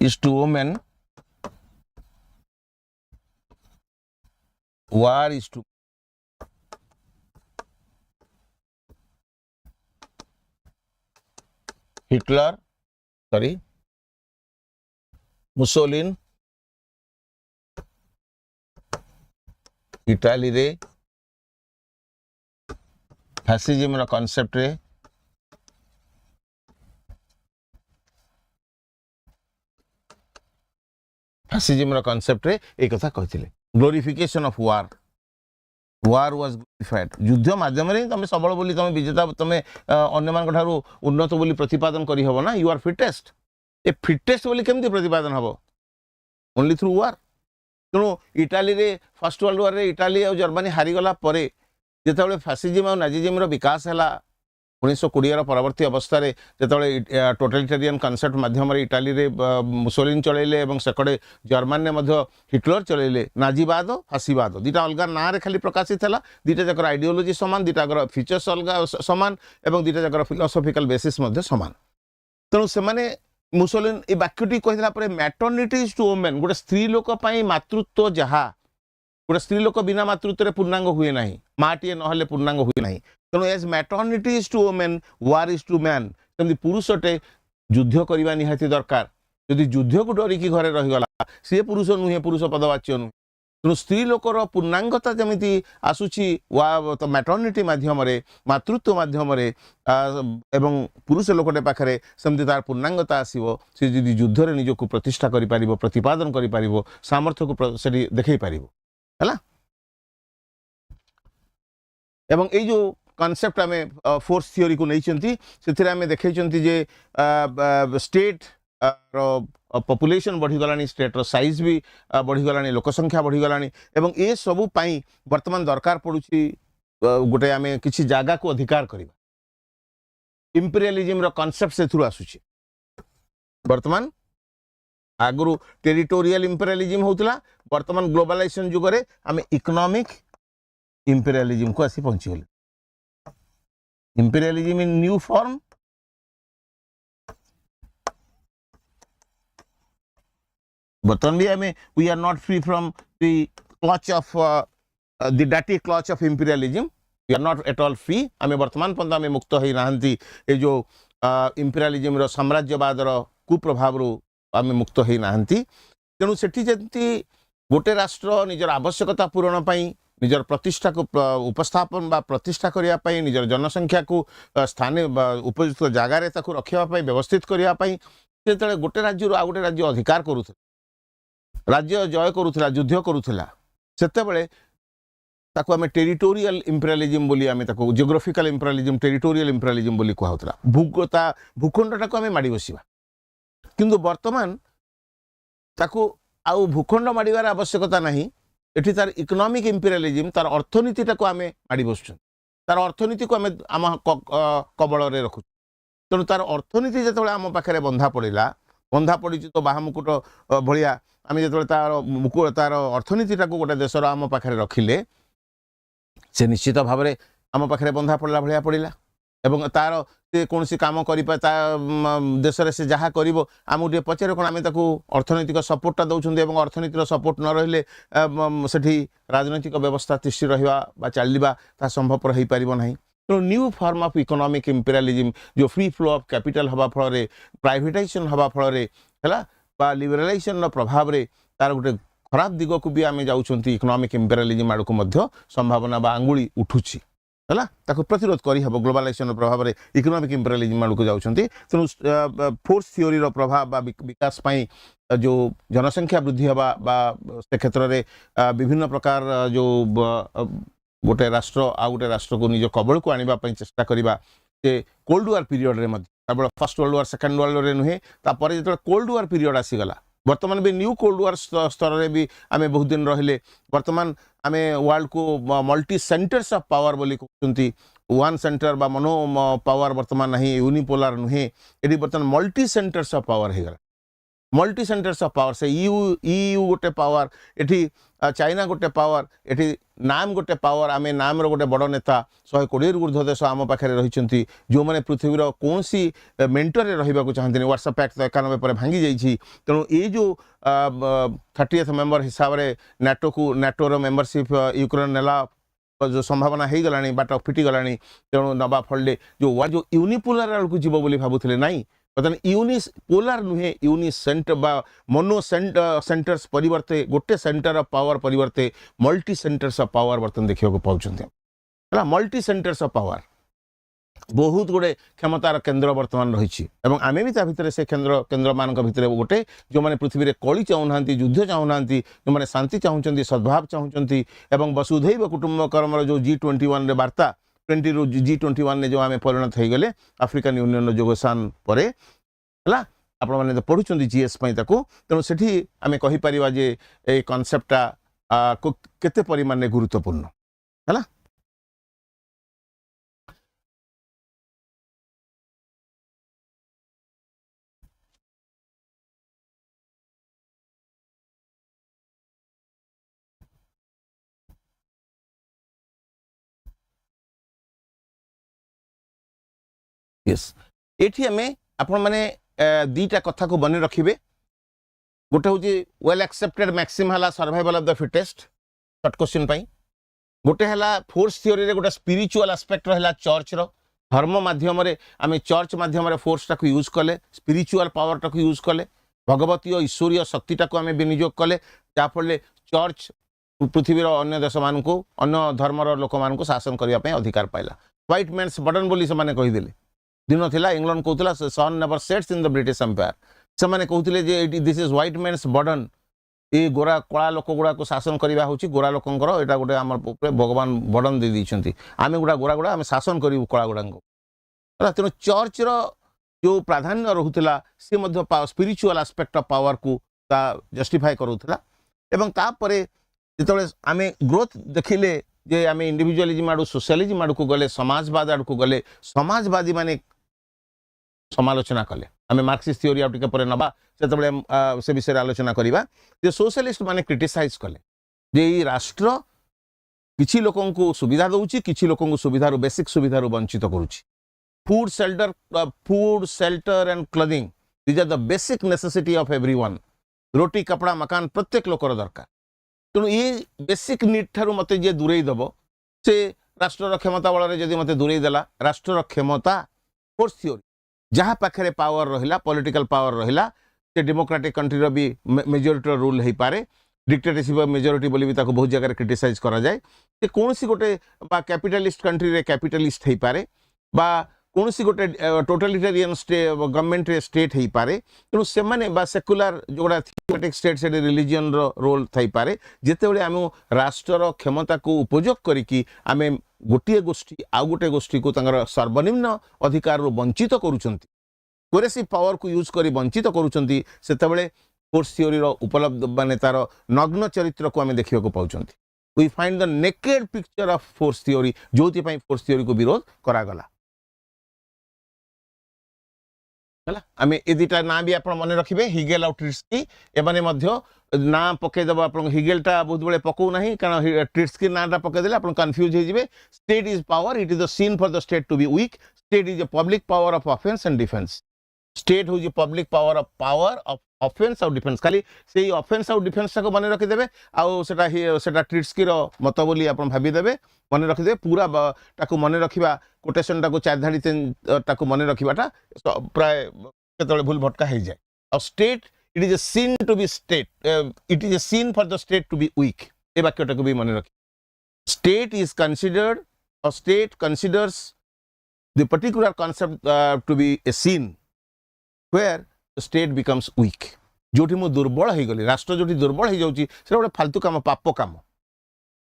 is to women war is to Hitler Mussolini Italy रे फैसिज्म कॉन्सेप्ट रे फैसिज्म कॉन्सेप्ट रे एक कथा कहते glorification of war war was glorified युद्ध माध्यम रे तुम सबल बोली तुम विजेता तुम अन्य मान ठारू उन्नत बोली प्रतिपादन करी हबो ना यू आर फिटेस्ट ए फिटेस्ट बोली केमती प्रतिपादन हबो ओनली थ्रू वार तेणु इटाली रे फर्स्ट वर्ल्ड वार रे इटाली और जर्मनी हारीगला परे जेतेबेले फैसिज्म और नाजिज्म रो विकास हला 1920 परवर्ती अवस्था रे जेतेबेले टोटलिटेरियन कॉन्सेप्ट माध्यम रे इटाली रे मुसोलिन चलेले एवं सेकड़े जर्मन ने मध्य हिटलर चलेले नाजीवाद फासीवाद दीटा अलग ना रे खाली प्रकाशित हला दीटा जकर आइडियोलॉजी समान दीटा जकर फीचर्स अलग समान एवं दीटा जकर फिलोसॉफिकल बेसिस मध्य समान तेणु से माने मुसोलिन ए वाक्यटी कहिला परे मैटर्निटी इज टू वुमेन गोटे स्त्री लोक पई मातृत्व जहा गोटे स्त्री लोक बिना मातृत्व रे पूर्णांग हुए नाही माटीए नहले पूर्णांग हुए नाही तेणु as maternity is to women war is to man तमि पुरुषटे युद्ध करबा निहाती दरकार यदि युद्ध को डरी की घरे रही गला सी पुरुष नुहे पुरुष पदवाच्य नुहे तेणु स्त्री लोकर पूर्णांगता जमी आसूची तो मैटर्निटी माध्यम मातृत्व माध्यम एवं पुरुष लोकटे पाखे सेमती तार पूर्णांगता आसो सी यदि युद्ध रे निजक प्रतिष्ठा करि पारिबो प्रतिपादन करि पारिबो सामर्थ्य को सेठी देखै पारिबो हला एवं ए जो कॉन्सेप्ट आमे फोर्स थ्योरी को नहीं से आमे देखै जे स्टेट पॉपुलेशन बढ़ीगलानी स्टेट रो साइज भी बढ़ीगलानी लोक संख्या बढ़ीगलानी एवं ए सबू पाई वर्तमान दरकार पड़ुछि गोटे आमे किछि जागा को अधिकार करिबा इंपीरियलिज्म रो कांसेप्ट से थ्रू आसुछि वर्तमान आगुरु टेरिटोरियल इंपीरियलिज्म होतला वर्तमान ग्लोबलाइजेशन जुग रे आमे इकोनॉमिक इंपीरियलिज्म को आसी पहुंची गेले इंपीरियलिज्म इन न्यू फॉर्म वर्तमान भी आमे we are not free from the clutch of the डैटी clutch of imperialism we are not at all free आमे वर्तमान पंदा आमे मुक्त होई नाहंती ए जो इंपीरियलिज्म रो साम्राज्यवाद रो कुप्रभाव रो आमे मुक्त होई नाहंती तेणु सेठी जंती गोटे राष्ट्र निजर आवश्यकता पूरण पाई निजर प्रतिष्ठा को उपस्थापन बा प्रतिष्ठा करिया पाई निजर जनसंख्या को स्थान उपयुक्त जगार ताकू रखिया पाई व्यवस्थित करिया पाई सेतले गोटे राज्य आ गोटे राज्य अधिकार करूथला राज्य जय करूथला युद्ध करूथला सेतेबेले ताकू आमे टेरिटोरियल इंपीरियलिज्म बोली आमे ताकू जियोग्राफिकल इंपीरियलिज्म टेरिटोरियल इंपीरियलिज्म बोली कुहा होतला भूखंडटा को आमे माडी बसिबा किंतु वर्तमान ताकू आउ भूखंड माड़ीबार आवश्यकता नहीं एठी तार इकोनॉमिक इंपीरियलिज्म तार अर्थनीतिटा को आमे माड़ी बसुछन तार अर्थनीति को आमे आम कबल रे रखु तेणु तार अर्थनीति जेतबेले आम पाखरे बंधा पड़ी तो बाहा मुकुट भलिया आमे जेतबेले तार मुकुट तार अर्थनीतिटा को गोटे देशर आम पाखरे रखिले से निश्चित भाव में आम पाखरे बंधा पड़ला भलिया पड़िला एवं तार से कौन सी काम करिपा देश से जहाँ कर आम टे पचारे कौन आम अर्थनैतिक सपोर्टा दौरान और अर्थनीतिर सपोर्ट न रही से राजनैतिक व्यवस्था तिष्ठि रहा चलवा ता संभवपर हो पार ना तो new form of economic imperialism जो फ्री फ्लो ऑफ कैपिटल हवा फल प्राइवेटाइजेशन हवा फल लिबरलाइजेशन प्रभाव में तार गोटे खराब दिग को भी आम जाऊँच इकोनॉमिक इंपीरियलिज्म आड़ को संभावना बा आंगुली उठुची है ताको प्रतिरोध करहब ग्लोबलाइजेशन प्रभाव में इकोनॉमिक इंपीरियलिज्म आड़ को जाऊँच तेणु फोर्स थ्योरी रो प्रभाव विकास पाई जो जनसंख्या वृद्धि हवा से क्षेत्र में विभिन्न प्रकार जो गोटे राष्ट्र आ गोटे राष्ट्र को निज कबल को आने चेष्टा करवा से कोल्ड वार पीरियड रे केवल first world war second world war नुहे तापर जो कोल्ड वार पीरियड आसीगला वर्तमान भी न्यू कोल्ड वार स्तर में भी आम बहुत दिन रहिले वर्तमान आम वर्ल्ड को मल्टी सेंटर्स ऑफ पावर बोली कहते वन सेंटर बा मनो पावर वर्तमान नहीं यूनिपोलार नुहे ये वर्तमान मल्टी सेंटर्स ऑफ पावर हो गला मल्टी सेंटर्स ऑफ पावर से ईयू गोटे पावर एठी चाइना गोटे पावर एठी नाम गोटे पावर आम नाम रो गोटे बड़ नेता 120 ऊर्ध्व देश आम पाखे रही जो मैंने पृथ्वीर कौन सी मेंटर रहा चाहते व्हाट्सएप एक्ट तो 91 पर भांगी जाइए तेणु ये जो 30th मेंबर हिसाब से नाटोर मेंबरशिप यूक्रेन नेला जो संभावना हो गला बाट फिटिगला तेणु नवा फल जो यूनिपोलार आड़ को जीव बोली भावुले नाई बर्तमान यूनिपोलार नुहे यूनि सेंटर बा मोनो सेंटर्स परिवर्ते गोटे सेंटर ऑफ पावर परिवर्ते मल्टी सेंटर्स ऑफ पावर बर्तमान देखा पाँच मल्टी सेंटर्स ऑफ पावर बहुत गुड़े क्षमतार केन्द्र बर्तमान रही आम भी भितर से केन्द्र मान भितर गोटे जो मैंने पृथ्वी में कली चाहूना युद्ध चाहूना जो मैंने शांति चाहूँगी सद्भाव चाहूँगी और वसुधैव कुटुंबकर्म जो G21 वार्ता 20 रू G21 ने जो आम परिणत हो गले आफ्रिकान यूनियन योगदान पर है आपण मैंने पढ़ुं जीएस तेणु से आम कहीपर जे ये कनसेप्टा केते परिमाण में गुरुत्वपूर्ण है यस एठी हमें आपण माने दीटा कथा को बने रखिबे गोटे हूँ वेल एक्सेप्टेड मैक्सिम है survival of the fittest short question पाई गोटे है फोर्स थ्योरी रे गोटे स्पिरिचुअल एस्पेक्ट रहा चर्च रो धर्म माध्यम आम चर्च माध्यम फोर्स टाक यूज कले स्पिरिचुअल पावर टाक यूज कले भगवतीय ईश्वरीय शक्तिटा को आम विनियोग कले जाफल चर्च पृथ्वीर अन्य देश मान अन्य धर्मर लोक मान शासन करने अधिकार पाइला व्हाइट मेन्स बर्डन बोली से कहीदेले दिन थिला इंग्लैंड कहूला sun never sets in the British empire से मैंने कहते जे this is white man's burden ये गोरा कला लोक गुड़ा को शासन करवा हूँ गोरा लोकंर यहाँ गोटे आम भगवान बर्डन दे देते आम गुड़ा गोरा गुड़ा आम शासन करूँ कला गुड़ा तेणु चर्च जो प्राधान्य रहुला सी स्पिरिचुअल एस्पेक्ट ऑफ पावर को जस्टिफाई करूला एवं तापरे जिते आम ग्रोथ देखिले जे आम इंडिविजुअलिज्म आड़ सोशलिज्म आड़ को गले समाजवाद आड़ को गले समाजवादी माने समालोचना कले आम मार्क्सिस्ट थ्योरी आ टिके नबा से विषय आलोचना करवा जे सोशलिस्ट माने क्रिटिसाइज कले जे राष्ट्र किछि लोकन को सुविधा दउची किछि लोकन को सुविधा बेसिक सुविधा वंचित करूची food shelter and clothing these are the basic necessity of everyone रोटी कपड़ा मकान प्रत्येक लोकर दरकार तेणु ये बेसिक नीड ठारू मते जे दूरेई दबो से राष्ट्र क्षमता बल जदि मते दूरेई देला राष्ट्र क्षमता फोर्स थ्योरी जहाँ पाखे पावर रहिला पॉलिटिकल पावर रहिला से डेमोक्रेटिक कंट्री रो भी मेजॉरिटी रूल हो पारे डिक्टेटरशिप मेजॉरिटी बोली भी ताको बहुत जगह क्रिटिसाइज करा जाए से कौन सी गोटे कैपिटलिस्ट कंट्री रे कैपिटलिस्ट हो पारे बा कौन सी गोटे टोटालिटेरियन गवर्नमेंट रे स्टेट हो पारे तेणु से सेक्युलर जोड़ा थियोरेटिक स्टेट से रिलीजन रो रोल थई पारे जेतेबेले आम राष्ट्र क्षमता को उपयोग करिकी आम गोटे गोष्ठी आउ गोटे गोष्ठी को तंगर सर्वनिम्न अधिकार रो वंचित करूछंती कोरेसिव पावर को यूज करी वंचित करूछंती सेतेबेले फोर्स थ्योरी रो उपलब्ध माने तार नग्न चरित्र को आम देखिबा को पाउछंती we find the naked picture of force theory जोति पई फोर्स थ्योरी को विरोध करा गला आम ए दुटा ना भी आप मन रखिए हिगेल और ट्रिट्स्की एमाने मध्य ना पकईदेव आप हिगेलटा बहुत बड़े पकौ ना कारण ट्रिट्स्की नाटा पकईदे आप कन्फ्यूज हो state is power it is the scene for the state to be weak state is a public power of offence and defence state हूँ पब्लिक पावर ऑफ ऑफेंस और डिफेंस खाली से ऑफेंस और डिफेंस को मन रखिदेवे आटा ट्रिट्स्की मत बोली आप भावीदे मन रखिदे पूरा ताकू मन रखा कोटेशन टाक चार धाड़ी ताकू मन रखाटा प्राय केतले भूल भटका हो जाए और state it is a sin to be state it is a sin for the state to be weak ए वाक्यटा को भी मन रखी स्टेट इज कंसिडर्ड और state considers the particular concept to be a sin where the state becomes weak जोटी मु दुर्बल हो गली राष्ट्र जोटी दुर्बल हो जाउची से गोटे फालतू काम पाप काम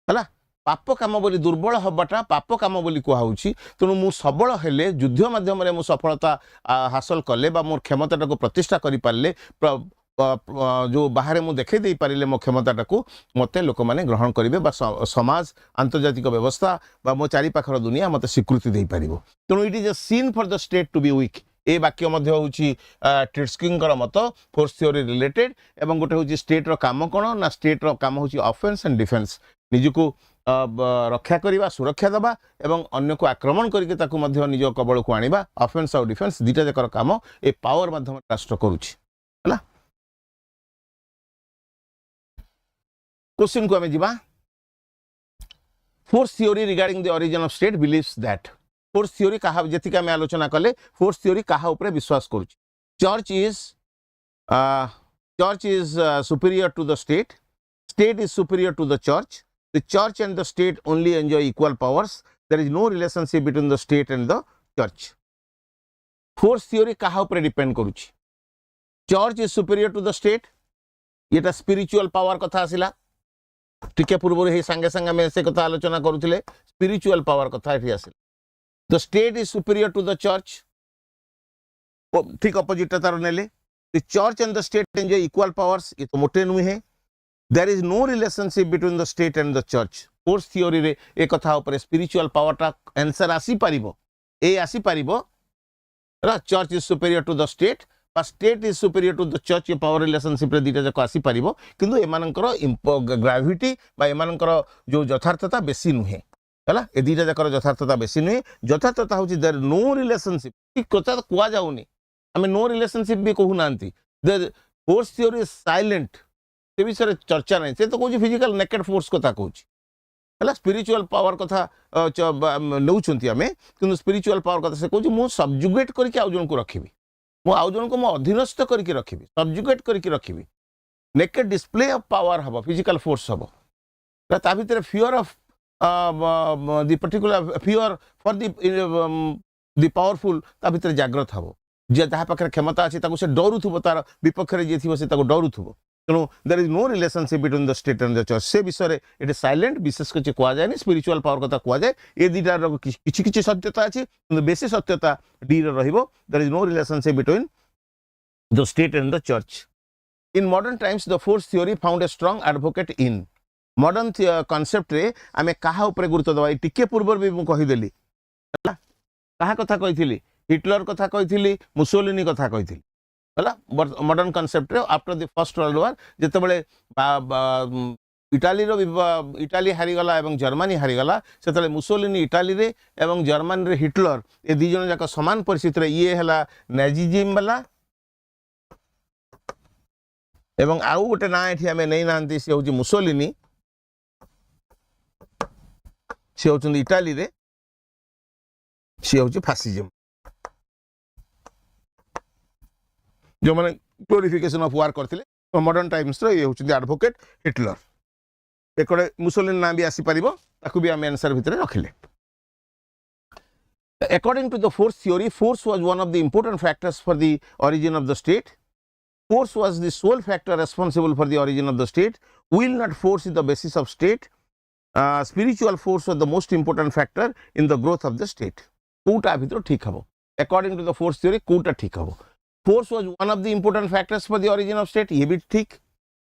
है पाप काम बोली दुर्बल हबाटा पाप काम बोली कहुच्छी तेणु मु सबल हेले युद्ध माध्यम मु सफलता हासिल कले बा मोर क्षमता को प्रतिष्ठा करि पारले जो बाहर मु देखे दे पारिले मो क्षमता को मते लोक माने ग्रहण करेंगे बा समाज आंतर्जातिक व्यवस्था बा मो चारि पाखर दुनिया मते स्वीकृति दे पारिबो तेणु it is a sin for the state to be weak ए वाक्य मध्य होची ट्रिट्स्कींकर मत फोर्स थ्योरी रिलेटेड एवं गोटे होची स्टेट रो काम कोन ना स्टेट रो काम होची ऑफेंस एंड डिफेंस निजको रक्षा करवा सुरक्षा दबा एवं अन्य को आक्रमण करके ताकू मध्य निज कबल को आनिबा ऑफेंस और डिफेंस दुटा जकर काम ए पावर माध्यम राष्ट्र करूची हला क्वेश्चन को हमें जीवा force theory regarding the origin of state believes that force theory कहा जतिक आम आलोचना कले फोर्स थ्योरी कहा उपरे विश्वास करुची church is superior to the state state is superior to the church and the state only enjoy equal powers there is no relationship between the state and the church force theory कहा उपरे depend करुची church is superior to the state ये spiritual power कथा आसिला टिके पूर्व हे संगे संगे में से कथा आलोचना करुथिले स्पिरिचुअल पावर कथा एठी आसिला The state is superior to the church. ठीक opposite तार नेले the church and the state enjoy equal powers ये तो मोटे नुहे है there is no relationship between the state and the church force theory रे एक कथा ऊपर spiritual power टा आंसर आसी पारिबो ए आसी पारिबो रा church is superior to the state but state is superior to the church ये power relationship रे दीटा जको आसी पारिबो किंतु एमानकर ग्रेविटी बा एमानकर जो यथार्थता बेसी नुहे है ए दुटा जाकर यथार्थता बेसी नुहे यथार्थता हूँ देयर नो रिलेशनशिप कथा कह जाऊनी आम नो रिलेशनशिप भी कहूना फोर्स थ्योरी इज साइलेंट से विषय चर्चा नहीं से तो कौन फिजिकल नेकेड फोर्स कथा कहूँ है स्पिरिचुअल पावर कथा नौकरी आम कि स्पिरिचुअल पावर कथा से कहूँ मुझे सबजुगेट करके आउ जन को रखी मु आउ जन को मो अधीनस्थ करके रखी सबजुगेट करके रखी नेकेड डिस्प्ले ऑफ पावर हम फिजिकल फोर्स हम ता भीतर fear of the particular fear for the powerful ता भीतर जागृत हबो जे जहाँ पाखे क्षमता अच्छी से डरुथुब तार विपक्ष जे थी से डरुथुब तेणु there is no relationship between the state and the church से विषय ये साइलेंट विशेष किसी कहुए स्पिरिचुअल पावर कथा कहुए ये दुटार किसी सत्यता अच्छी बेसी सत्यता डी रहिबो there is no relationship between the state and the church in modern times the force theory found a strong advocate in modern concept रे आमे कहा ऊपर गुरुत्व दबा टिके पूर्व भी मु कहिदेली कहा कथा कही हिटलर कथा कही मुसोलिनी कथा कही मॉडर्न कॉन्सेप्ट रे after the first world war जितेबाला इटाली हारीगला एवं जर्मनी हारीगला से मुसोलिनी इटाली रे एवं जर्मनी रे हिटलर ये दी जन जाक समान परिस्थिति रे ये है नाजिज्म वाला एवं आउ गोटे ना ये आम नहीं ना सी हूँ मुसोलिनी सी हूँ इटाली रे सी हूँ फासिज्म जो मैंने ग्लोरिफिकेशन ऑफ वार करते मॉडर्न टाइम्स ये हूँ एडवोकेट हिटलर एक मुसोलिनी ना भी आसीपर ताकू भी आम आंसर भितर रखिले according to the force theory force was one of the important factors for the origin of the state force was the sole factor responsible for the origin of the state will not force is the basis of state spiritual force was the most important factor in the growth of the state कोटा भितर ठीक हबो according to the force theory Kota ठीक हबो force was one of the important factors for the origin of state ये भी ठीक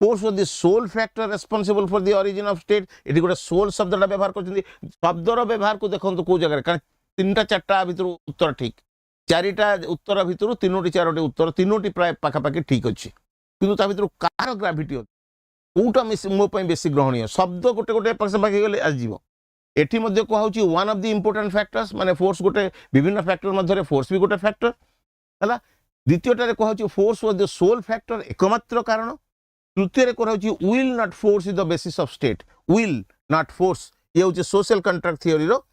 force was the sole factor responsible for the origin of state eighty गोटे सोल शब्दटा व्यवहार करछन्ती शब्दर व्यवहार को देखंतु को जगह कारण तीनटा चारटा भितर उत्तर ठीक चारिटा उत्तर भितर तीनोटी चारोटी उत्तर तीनोटी प्राय पाखापाखि ठीक अच्छे किंतु ता भितर कार ग्राविटी कोटा मो बेसी ग्रहणीय शब्द गोटे गोटे पाखापाखि गले आजीव एठी मध्ये कहउची one of the important factors माने फोर्स गोटे विभिन्न फैक्टर मध्ये फोर्स भी गोटे फैक्टर हला द्वितीयटारे कहउची force was the soul factor एकमात्र कारण तृतीय रे कहउची will not force is the basis of state will not force ये होची सोशल कॉन्ट्रैक्ट थ्योरी रो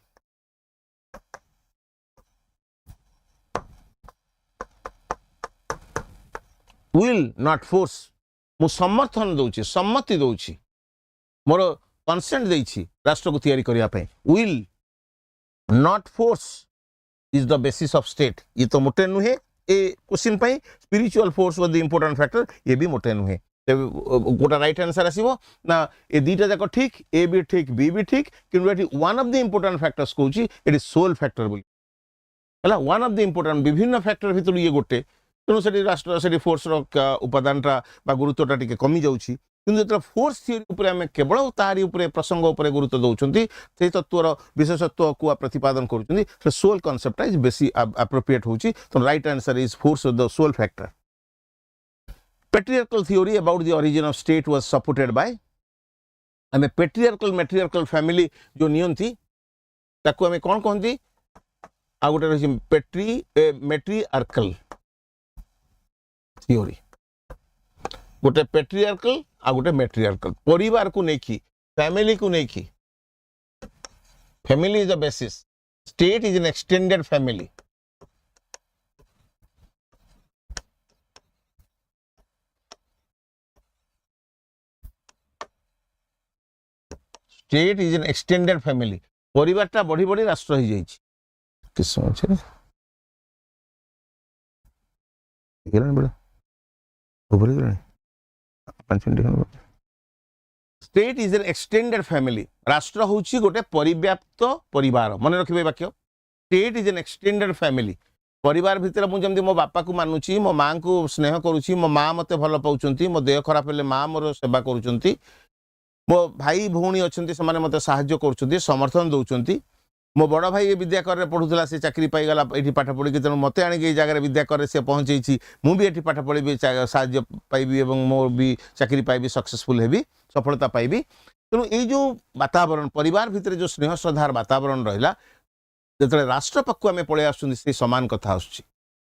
will not force मु समर्थन दउची सम्मति दउची मोर कंसेंट देइची राष्ट्र को तैयारी करिया पय will not force is the basis of state ये तो मोटे नुहे ए क्वेश्चन पय spiritual force was the important factor ये भी मोटे नुहे गोटा राइट आंसर आसीबो ना ए दीटा जाक ठीक ए भी ठीक बी भी ठीक किंतु एटी one of the important factors कहउची इट इज सोल फैक्टर बोली हला वन ऑफ द इंपोर्टेंट विभिन्न फैक्टर भितर ये गोटे तेणु से राष्ट्र से फोर्स उपादानटा गुरुत्वटा टी कमी जाऊँगी किंतु जो फोर्स थ्योरी आम केवल तारी प्रसंग गुरुत्व दौरान से तत्वर विशेषत्व को प्रतिपादन कर सोल कॉन्सेप्ट इज बेसी एप्रोप्रिएट होची तो right answer is force the soul factor patriarchal theory about the origin of state was supported by आम पेट्रियार्कल मैट्रियार्कल फैमिली जो नियंती ताकू आम कौन कहती आ गोटे रही मैट्रियार्कल थ्योरी गोटे पेट्रियार्कल आ गोटे मैट्रियार्कल परिवार को लेकिन फैमिली को लेकिन family is the basis state is an extended family state is an extended family परिवारटा बढ़ी बढ़ी राष्ट्र हो जाइए किस समय बड़ा state is an extended family राष्ट्र होची गोटे परिव्याप्त परिवार मन रखिबे वाक्य state is an extended family परिवार भितर मु जमदी मो बापा को मानुची मो मां को स्नेह करूची मो मां मते भल पाउचंती मो देह खराब हेले मां मोर सेवा करूचंती मो भाई भौणी अछंती से माने मते सहाय्य करूचंती समर्थन दउचंती मो बड़ भाई विद्याकर रे पढ़ुला से चाकरी पाईगला ये पाठ पढ़ी तेणु मत आनिक जगह विद्याकर से पहुँचे मुझे पाठ पढ़ी साहाय्य पाइबी एवं मोर भी चाकरी पाइबी सक्सेसफुल हेबी सफलता पाइबी तेणु ये जो वातावरण परिवार भितर जो स्नेह श्रद्धार वातावरण रहा जो राष्ट्र पक्ष आम पलि आसुँच सामान कथा आसुँच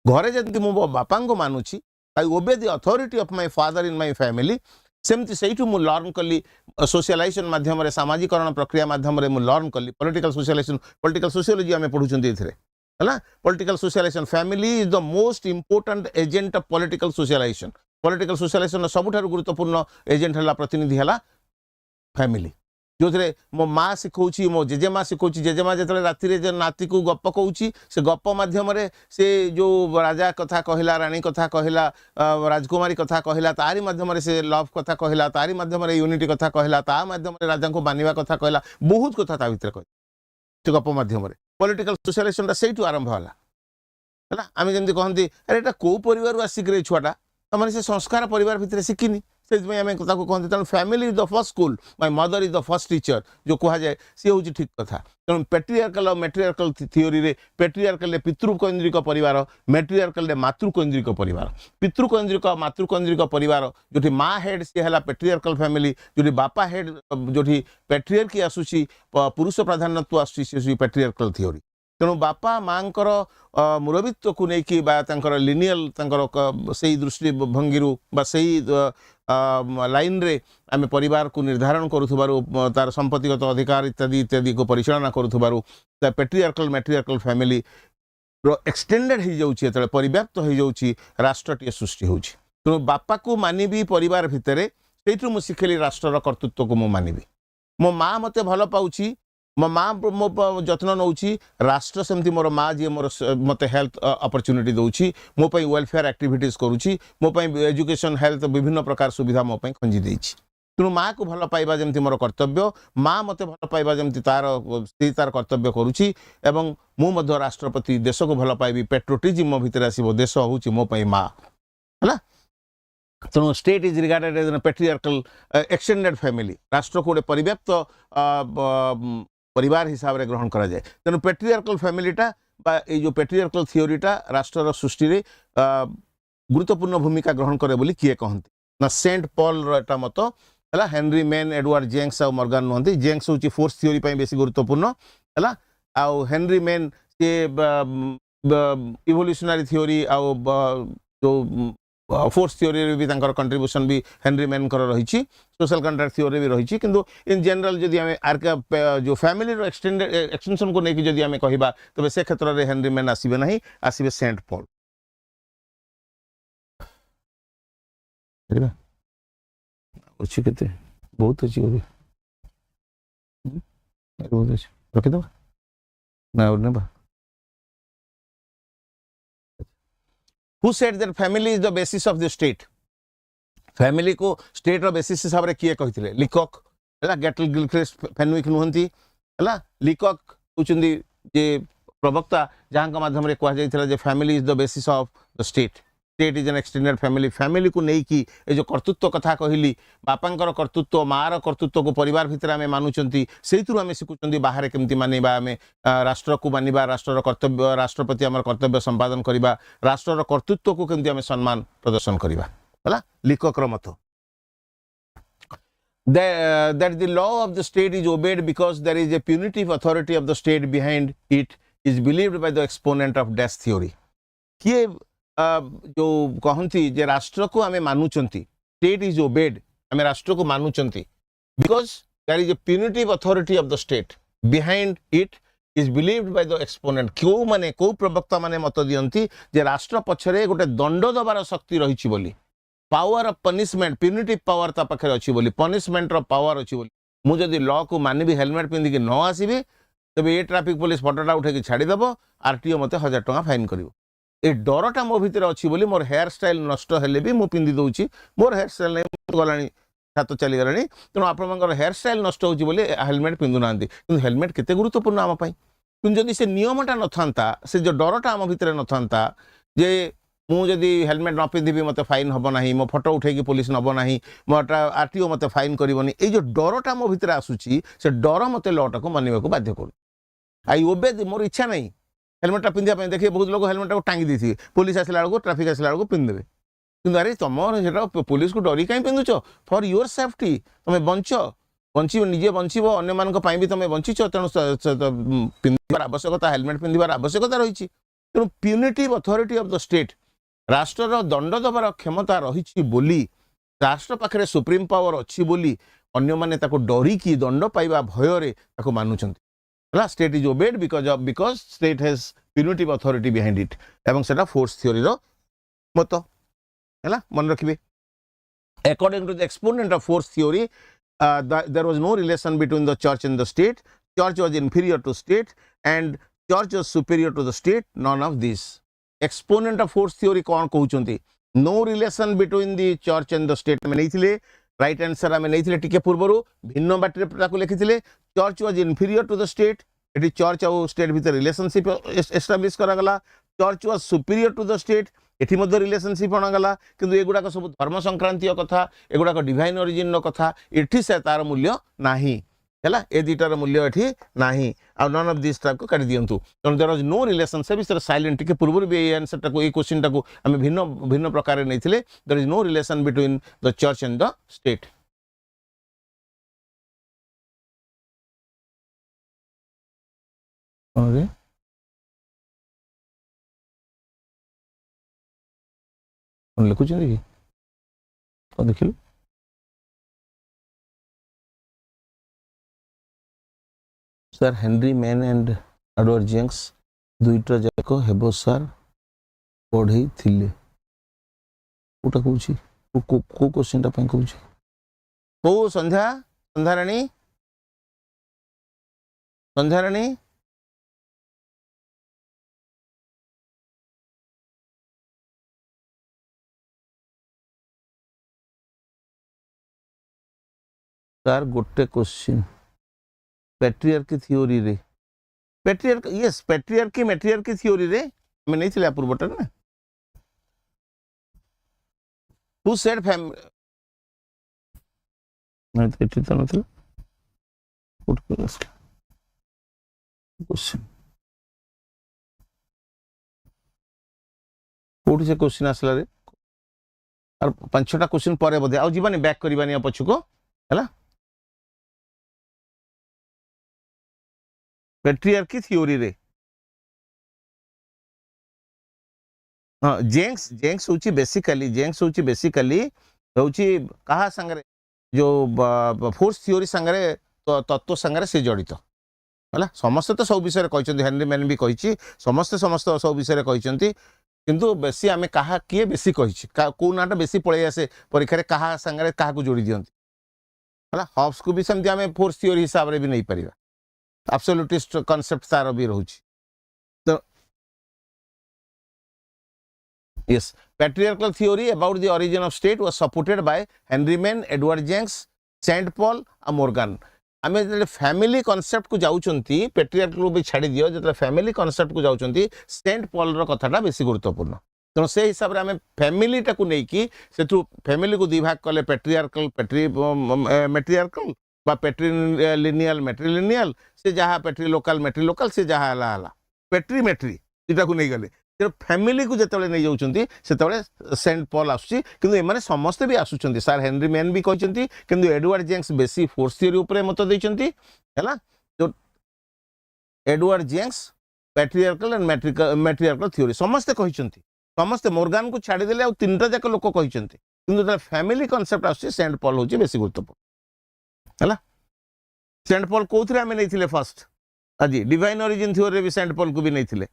घरे जमी मो बापा को मानुची I obey the authority of my father in my family सेमती से मु लर्न कली सोशलाइजेशन माध्यम सामाजिकरण प्रक्रिया माध्यम मु लर्न कली पॉलिटिकल सोशियोलॉजी आम पढ़ुं है political socialization family is the most important agent of political socialization सबुठ गुरुत्वपूर्ण एजेंट है प्रतिनिधि है फैमिली जो थे मो माँ शिखौची मो जेजेमा शिखौची जेजेमा जो राति नाती को गप कहूँ से गप मध्यम से जो राजा कथा कहला रानी कथा कहला राजकुमारी कथा कहला तारी माध्यम से लव कथा कहला तारी माध्यम यूनिटी कथा कहला ता माध्यम राजा को मानिबा कथा कहला बहुत कथा ता भितर कह गप मध्यम पॉलिटिकल सोशलाइजेशन से आरंभ होला है आम जमी कहती अरे एटा कौ परिवार आसिक छुआटा तमाने से संस्कार परिवार भितर शिखिनी से कहते तेणु family is the first school my mother is the first teacher जो कह जाए सी हूँ ठीक कथा तेणु पेट्रियार्कल और मेट्रियार्कल थियोरी रे पेट्रियार्कल पितृकैंद्रिक परिवार मेट्रियार्कल मातृकैंद्रिक परिवार पितृकैंद्रिक मातृकैंद्रिक परिवार जो माँ हेड सी है पेट्रियार्कल फैमिली जो बापा हेड जो पेट्रियार्की आसूसी पुरुष प्राधान्यत्व आसूसी पेट्रियार्कल थियोरी तेणु बापा माँ मुरबित्व को लेकिन लिनियल से दृष्टिभंगी से लाइन रे आम परिवार को निर्धारण करूँ तार संपत्तिगत अधिकार इत्यादि इत्यादि को परिचालना करूँ पेट्रियार्कल मैट्रियार्कल फैमिली एक्सटेंडेड हो जाऊे परिव्याप्त हो जाऊँ राष्ट्रटीय सृष्टि हो तेणु बापा को मानिबी परिवार भितर से मुझे शिखेली राष्ट्र कर्तृत्व को मु मानिबी मो माँ मते भल पाउची मो माँ मो जत्न नौ राष्ट्र सेमती मोर माँ जी मोर मत हेल्थ अपॉर्चुनिटी दौची मो पई वेलफेयर एक्टिविटीज करुची मो पई एजुकेशन हेल्थ विभिन्न प्रकार सुविधा मो पई खंजी देछि तेणु माँ को भल पाइबा जमती मोर कर्तव्य माँ मते भल पाइबा जमती तार कर्तव्य करुची एवं मु मध्य राष्ट्रपति देश को भल पाइबी पेट्रोटिज्म मो भितर आसीबो देश होउची मो पई माँ है तेणु state is regarded as patriarchal extended family राष्ट्र को परिव्याप्त परिवार हिसाब से ग्रहण करा जाए तेणु पेट्रियार्कल फैमिलीटा जो पेट्रियार्कल थियोरीटा राष्ट्र सृष्टि रे गुरुत्वपूर्ण भूमिका ग्रहण करे बोली किए कहते ना सेंट पॉल रा मत है हेनरी मेन एडवर्ड जेम्स आ मॉर्गन नुहति जेम्स हूँ फोर्स थियोरी बेसी गुरुत्वपूर्ण है आउ हेनरी मेन से इवोल्यूशनरी थियोरी आउ जो फोर्स थियोरी भी कंट्रीब्यूशन भी हेनरी मेन रही सोशल कंट्रैक्ट थियोरी भी रही किंतु इन जनरल जदि आम आर जो फैमिली एक्सटेंडेड एक्सटेंशन को लेकिन जदि आम कहबा तबे से क्षेत्र में हेनरी मेन आसीबे नहीं आसीबे सेंट पॉल अच्छी केते बहुत अच्छी बहुत अच्छी रखिद ना और नेबा Who said that family is the basis of the state? Family को state रो basis हिसाब रे किए कहिथिले लिकॉक हला गेटल गिलक्रिस्ट फेनविक नुहंती हला लिकॉक उचंदी जे प्रवक्ता जहां का माध्यम रे कहा जायथिला जे family is the basis of the state state is an extended family family को नहीं कि ए जो कर्तृत्व कथा कहली बापांकर कर्तृत्व मार कर्तृत्व को परिवार भितर आमे मानुचंती सेइतुरु आमे सिकुचंती बाहर केमती मानिबा आमे राष्ट्र को मानिबा राष्ट्र कर्तव्य राष्ट्रपति आमर कर्तव्य संपादन करिबा राष्ट्र कर्तृत्व को केमती आमे सम्मान प्रदर्शन करिबा हला लिकॉक रो मत that the law of the state is obeyed because there is a punitive authority of the state behind it is believed by the exponent of dash theory किए जो कहती जे राष्ट्र को आमे मानुचंती स्टेट इज ओबेड आमे राष्ट्र को मानुचंती because there is a punitive authority of the state behind it is believed by the exponent क्यों माने को प्रवक्ता माने मत दियंती जे राष्ट्र पछरे गोटे दंड दबार शक्ति रहिछि बोली power of punishment punitive power ता पाखरे अछि बोली पनिशमेंट रो पावर अछि बोली मु जदी लॉ को मानिबी हेलमेट पिंदी के न आसीबी तबे ए ट्रैफिक पुलिस फोटोटा उठे के छाड़ी देबो आरटीओ मते 1000 टका फाइन करिवो ए डरटा मो भितर अच्छी बोली मोर हेयर स्टाइल नष्ट हेले भी मु पिंदी दउची मोर हेयर स्टाइल नहीं गलानी छात चली गलानी तेणु आपनकर हेयर स्टाइल नष्ट होची बोली हेलमेट पिंदु नांती किंतु हेलमेट केते गुरुत्वपूर्ण आम पई किंतु जदि से नियमटा न थांता से जो डरटा आम भितर न थांता जे मु जदि हेलमेट न पिंदिबी मते फाइन हबो नाही मो फोटो उठे की पुलिस नबो नाही मोटा आरटीओ मते फाइन करबोनी ए जो डरटा मो भितर आसुची से डर मते लॉटा को मानिबा को बाध्य करू आई ओबे मोर इच्छा नहीं हेलमेटा पिंधा देखिए बहुत लोग हेलमेटा को टांगी दी पुलिस आसला बेलू ट्राफिक आसला बेलू पिंधे कि अरे तुम पुलिस को डरी कहीं पिंधुच फॉर योर सेफ्टी तुम बंच बंच निजे बंचब अन्य भी तुम बंचिच तेणु पिंधार आवश्यकता हेलमेट पिंधार आवश्यकता रही तेणु punitive authority of the state राष्ट्र दंड दबार क्षमता रही बोली राष्ट्र पाखे सुप्रीम पावर अच्छी बोली अन्य माने डरिकी दंड पाइबा भय मानुंट state is obeyed because state has punitive authority behind it एवं सेटा फोर्स थियोरी रो मत है मन रखिए according to the exponent of force theory there was no relation between the church and the state. Church was inferior to state and church was superior to the state. None of this. Exponent of force theory कौन कहउचंती? No relation between the church and the state. मैं नहीं right answer आम नहीं टिके पूर्वर भिन्न बाटर लिखी church was inferior to the state ये चर्च आउ स्टेट भितर रिलेशनशिप एस्टाब्लिश करागला church was superior to the state एठी मध्ये रिलेशनशिप अणागला किंतु एगुड़ाक सब धर्म संक्रांतीय कथा एगुड़ाक डिवाइन ओरिजिन कथा एठी से तार मूल्य नाही है ए दुटार मूल्य एठी नाही आ नन ऑफ दिस टाइप को काटी दियंतु तन देयर वाज नो रिलेशन से बिसर साइलेंट के पूर्व भी ए आंसर टाको ए क्वेश्चन टाको हम भिन्न भिन्न प्रकार नैथिले there is no relation between the church and the state okay लिखुछ कि कोन देखिलु sir Henry Maine and Edward James दुईटा जाक हेबो सर पढ़ई थिले कोटा कहूची को क्वेश्चन टा पई कहूची को संध्याराणी सर गोटे क्वेश्चन पैट्रियार्की थ्योरी रे पैट्रियार्क यस पैट्रियार्की मैट्रियार्की थ्योरी रे मैं नहीं थिला पूर्व बटन ना हु सेड फैमिली मैं तो एटी तो नथिला उठ कर असला क्वेश्चन कोड से क्वेश्चन असला रे और पांच छटा क्वेश्चन परे बदे आ जीवानी बैक करबानी पछको हला पैट्रियार्की थ्योरी रे हाँ जेंक्स होची बेसिकली होची कहा संगरे जो फोर्स थ्योरी संगरे तो तत्व संगरे से जड़ित हला समस्त तो सब विषय कहचंती हेनरी मैन भी कहिची समस्त सब विषय कहचंती किंतु बेसी आमे कहा किए बेसी कहिची को नाटा बेसी पळे आसे परीक्षा रे कहा संगरे कहा को जोड़ी दियंती हला हॉब्स को भी समझ आमे फोर्स थ्योरी हिसाब रे भी नहीं परिबा एब्सोल्यूटिस्ट कांसेप्ट तार भी रहउची तो yes patriarchal theory about the origin of state was supported by Henry Mann, Edward Jenks, St Paul और Morgan आमे जे फैमिली कांसेप्ट को जाउचंती पैट्रियार्कल को भी छाड़ी दियो जे फैमिली कांसेप्ट को जाउचंती सेंट पॉल रो कथाटा बेसी गुरुत्वपूर्ण तो से हिसाब रे आमे फैमिली टा को नै कि सेतु फैमिली को दिभाग कले पैट्रियार्कल मैट्रियार्कल बा पैट्रिलिनियल मैट्रिलिनियल से जहाँ पैट्रिलोकल मैट्रिलोकल से जहाँ हला पैट्रिमेट्री इटा को नहीं गले फैमिली को जिते नहीं जाऊँच से सेंट पॉल आसुची किंतु एमाने समस्ते भी आसुचंती सर हेनरी मैन भी कहते किंतु एडवर्ड जेम्स बेसी फोर्स थ्योरी ऊपर मत देइचंती हैला जो Edward James patriarchal and matriarchal theory समस्ते कहते समस्ते मोर्गान को छाड़ी देले आ तीनटा जाक लोक कहते किंतु फैमिली कांसेप्ट आसुची सेंट पॉल होची बेसी गुरुत्वपूर्ण हैला सेंट पॉल कोथरे आमे नहीं थिले फर्स्ट आज डिवाइन ओरिजिन थ्योरी भी सेंट पॉल को भी नहीं थिले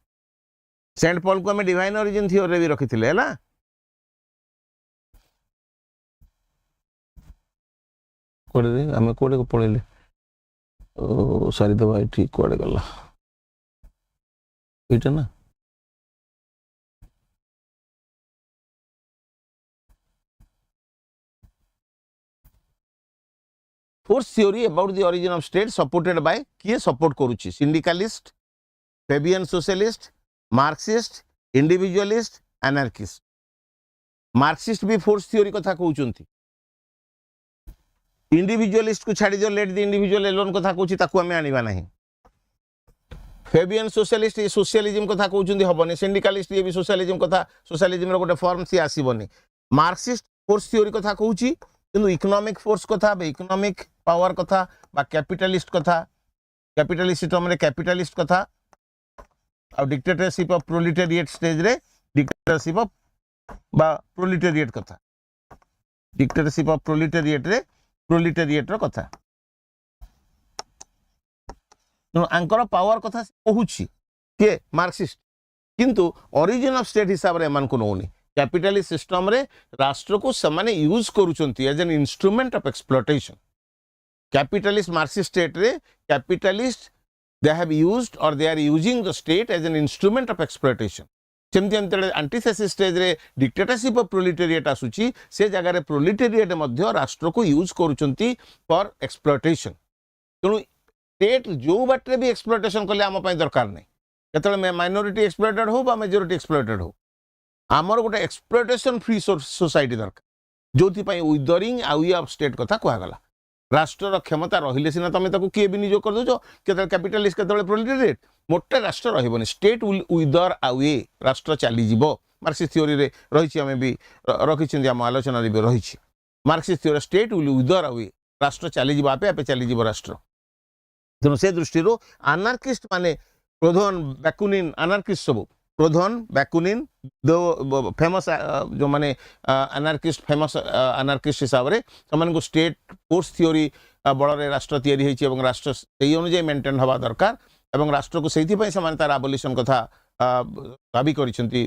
सेंट पॉल को हमें डिवाइन ओरिजिन थ्योरी भी रखी थिले हैला कोडे रे हमें कोडे को पळेले ओ सारी तो भाई ठीक कोडे गला एटा ना force theory about the origin of state supported by किए सपोर्ट करूची syndicalist Fabian socialist Marxist individualist anarchist Marxist भी फोर्स थ्योरी कथा कहउचंती इंडिविजुअलिस्ट को छाड़ी दियो लेट द इंडिविजुअल एलोन कथा कहउची ताकू हमें आनिबा नहीं फेबियन सोशलिस्ट ये सोशलिज्म कथा कहउचंती हबनी सिंडिकलिस्ट ये भी सोशलिज्म कथा सोशलिज्म रो गोटे फॉर्म सी आसीबनी मार्क्सिस्ट फोर्स थ्योरी कथा कहउची किंतु इकोनॉमिक फोर्स कथा बे इकोनॉमिक पावर कथा बा कैपिटलिस्ट कथा कैपिटलिस्ट सिस्टम रे कैपिटलिस्ट कथा और डिक्टेटरशिप ऑफ प्रोलेटेरिएट स्टेज रे डिक्टेटरशिप ऑफ बा प्रोलेटेरिएट कथा डिक्टेटरशिप ऑफ प्रोलेटेरिएट रे प्रोलेटेरिएट रो कथा तो आंकर पावर कथा कहूची के मार्क्सिस्ट किंतु ओरिजिन ऑफ स्टेट हिसाब रे मान को नोनी कैपिटलिस्ट सिस्टम रे राष्ट्र को समान यूज करूचंती as an instrument of exploitation capitalist Marxist state रे capitalist they have used or they are using the state as an instrument of exploitation सेमती हम एंटीथेसिस स्टेज रे डिक्टेटरशिप ऑफ प्रोलेटेरिएट आसुची से जगह रे प्रोलेटेरिएट मध्य राष्ट्र को यूज करूचंती फॉर एक्सप्लॉयटेशन तेणु स्टेट जो बाटे भी एक्सप्लॉयटेशन कले आम पई दरकार नहीं केतले माइनॉरिटी एक्सप्लॉयटेड हो बा मेजॉरिटी एक्सप्लॉयटेड हो आमर गोटे एक्सप्लॉयटेशन फ्री सोसाइटी दरकार जोथि पई withering away of state कथा कहला गला राष्ट्र क्षमता रहिले सिना तमे ताको किए विनियोग कर दो केतले कैपिटलिस्ट केतले प्रोलेटेरिएट मोटे राष्ट्र रहबनी स्टेट विल विदर आवे राष्ट्र चली जीवो मार्क्सिस्ट थ्योरी रे रहिछि हमें भी रखिछन हम आलोचना रे भी रहिछि मार्क्सिस्ट थ्योरी स्टेट विल विदर आवे राष्ट्र चली जीवो आपे आपे चली जीवो राष्ट्र तेणु से दृष्टि आनार्किस्ट माने प्रधान बैकुनिन आनार्किस्ट सब प्रधान बैकुनिन दो फेमस जो माने आनार्किस्ट फेमस आनार्किस्ट हिसाब रे समान को स्टेट फोर्स थ्योरी बड़ रे राष्ट्र तैयारी होइछि एवं राष्ट्र सेही अनुसार मेंटेन हवा दरकार एवं राष्ट्र को सेही पई समान तार एबोलिशन कथा दाबी करिसेंती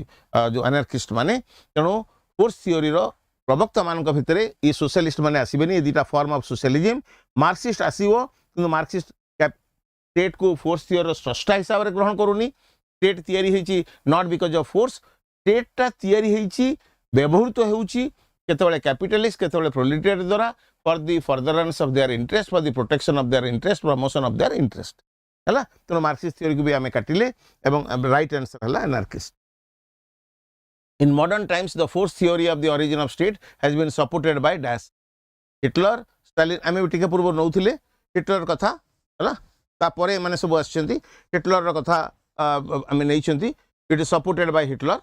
जो अनार्किस्ट माने तेणु फोर्स थ्योरी रो प्रवक्ता मानक भितरे ये सोशलिस्ट माने आसीबेनी ये दुटा फॉर्म ऑफ सोशलिज्म मार्क्सिस्ट आसीबो किंतु मार्क्सिस्ट स्टेट को फोर्स थ्योरी स्रष्टा हिसाब रे ग्रहण करूनी स्टेट तैयारी होइछि not because of force state टा तैयारी होइछि व्यवहृत होउछि केतबेले कैपिटलिस्ट केतबेले प्रोलेटेरिएट द्वारा for the furtherance of their interest for the protection of their interest promotion of their interest हला तो मार्क्सिस्ट थ्योरी को भी हमें काटिले एवं राइट आंसर हला anarchist in modern times the force theory of the origin of state has been supported by dash Hitler Stalin हमें टिके पूर्व नौथिले हिटलर कथा हला तापरे माने सब आछंती हिटलर रो कथा हमें नहीं छंती it is supported by Hitler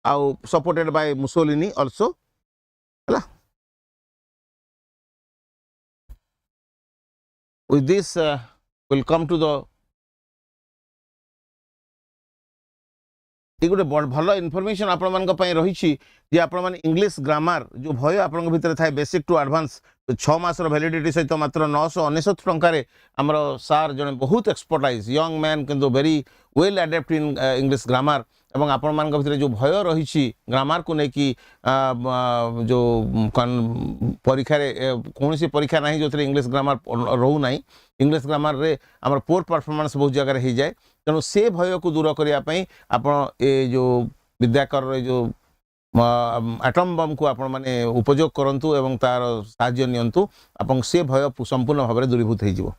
आउ सपोर्टेड बाय मुसोलिनी आल्सो हला with this we'll come to the गोटे भल इनफॉरमेशन आपण मान रही आपण मैंने इंग्लिश ग्रामर जो भय आपण भितर थाए बेसिक टू एडवांस 6 मास वैलिडिटी सहित मात्र 999 टंकार आमर सार जने बहुत एक्सपर्टाइज यंग मैन किंतु very well adept in English grammar एवं आपण मान भितर जो भय रही ग्रामर को लेकिन जो परीक्षा कौन सी परीक्षा ना जो इंग्लिश ग्रामर रो ना इंग्लिश ग्रामर रे आमर पोर परफॉर्मेंस बहुत जगह हो जाए तेणु से भय को दूर करने आपण ए जो विद्याकर जो एटम बम को आपण माने उपयोग करंतु एवं तार साहाय्य नियंतु आपण से भय संपूर्ण भाव में दूरीभूत हो जिवो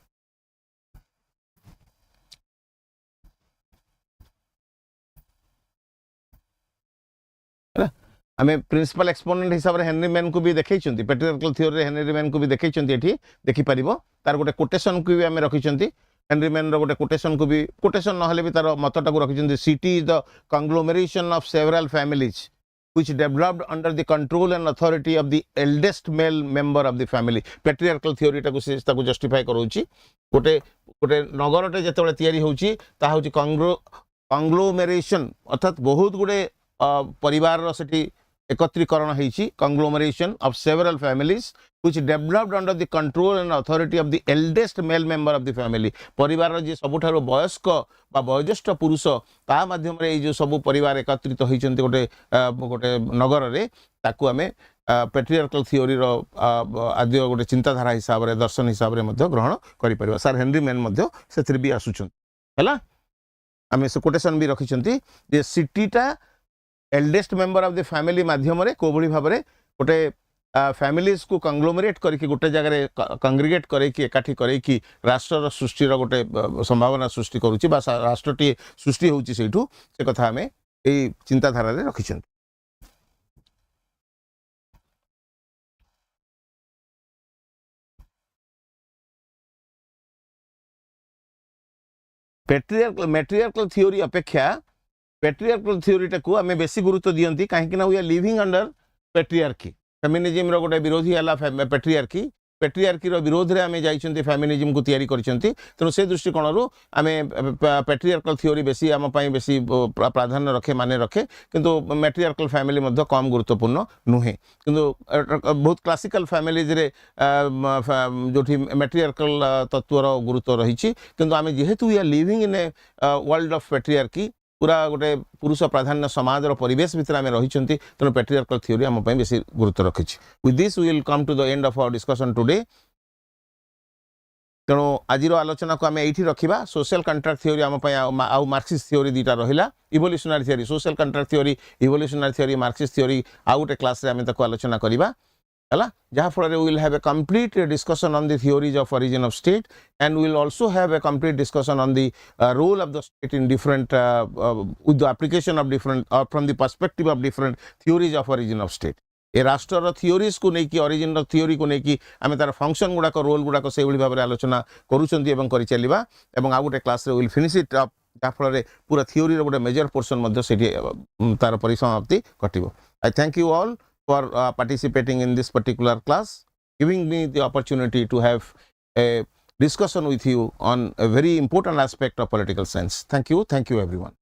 आमे प्रिंसिपल एक्सपोनेंट हिसाब रे हेनरी मैन को भी देखैछंती पैट्रियार्कल थ्योरी रे हेनरी मैन को भी देखैछंती एठी देखि परिबो तार गोटे कोटेशन को भी आमे रखिछंती हेनरी मैन रो गोटे कोटेशन को भी कोटेशन न हले भी तार मतटा को रखिछंती city is the conglomeration of several families which developed under the control and authority of the eldest male member of the family patriarchal theory टा को justify करूची गोटे गोटे नगरटे जेतेबेले तयारी होची ता होची कंग्लोमरेशन अर्थात बहुत गुडे परिवार रो सेठी एकत्रीकरण होईची conglomeration of several families which developed under the control and authority of the eldest male member of the family परिवार जे सबुठारो वयस्क बा वयोज्येष्ठ पुरुष ता माध्यम रे जो सब परिवार एकत्रित होईचंती गोटे गोटे नगर रे ताकू हमें पैट्रियार्कल थ्योरी रो आद्य गोटे चिंताधारा हिसाब रे दर्शन हिसाब रे मध्य ग्रहण करि परिबा सर हेनरी मैन मध्य सेतिर भी आसुछन हला हमें से कोटेशन भी रखिचंती जे सिटीटा eldest member of the family माध्यम रे कोबळी भाव रे गोटे फैमिलीज को कंग्लोमरेट करके गोटे जगह कंग्रीगेट करके एकाठी करके राष्ट्र सृष्टि गोटे संभावना सृष्टि करुच्ची राष्ट्रटी सृष्टि होउची सेठू से कथा हमें यही चिंताधारा रे रखिछन मैट्रियार्कल थ्योरी अपेक्षा पैट्रियार्कल थ्योरी टाकू आमे बेसी गुरुत्व दियंती काहे कि ना we are living under patriarchy feminism रो गोटे विरोधी हला पैट्रियार्की पैट्रियार्की रो विरोध रे आमे जाइछंती फेमिनिज्म को तयारी करिछंती तेनु से दृष्टिकोण रु आमे पैट्रियार्कल थ्योरी बेसी आम पई बेसी प्राधान्य रखे माने रखे किंतु मैट्रियार्कल फैमिली मध्ये कम गुरुत्वपूर्ण नुहे किंतु बहुत क्लासिकल फैमिलीज रे जोठी मैट्रियार्कल तत्व रो गुरुत्व रहिछि किंतु आमे जेहेतु we are living in a world of patriarchy पूरा गोटे पुरुष प्राधान्य समाज परिवेश भितर आम रही तेणु पैट्रियार्कल थ्योरी आम बेसी गुरुत्व रखी with this we will come to the end of our discussion today तेणु आज आलोचना को आम ये रखा सोशल कंट्राक्ट थ्योरी आम आउ मार्क्सिस्ट थ्योरी दुईटा रहा evolutionary theory social contract theory evolutionary theory Marxist theory आउ गोटे क्लास रे आम आलोचना करवा जहाँ फल we will have a complete discussion on the theories of origin of state, and we will also have a complete discussion on the role of the state in different with the application of different from the perspective of different theories of origin of state. ए राष्ट्र theories को लेकिन origin theory को लेकिन आम तार function गुड़ाक role गुड़ाक से भाव में आलोचना कर चलवा आ गोटे class will finish it up जहाँ फल पूरा थियोरी गोटे मेजर पोर्सन तार परिसमाप्ति घटो आई thank you all for participating in this particular class, giving me the opportunity to have a discussion with you on a very important aspect of political science. Thank you everyone.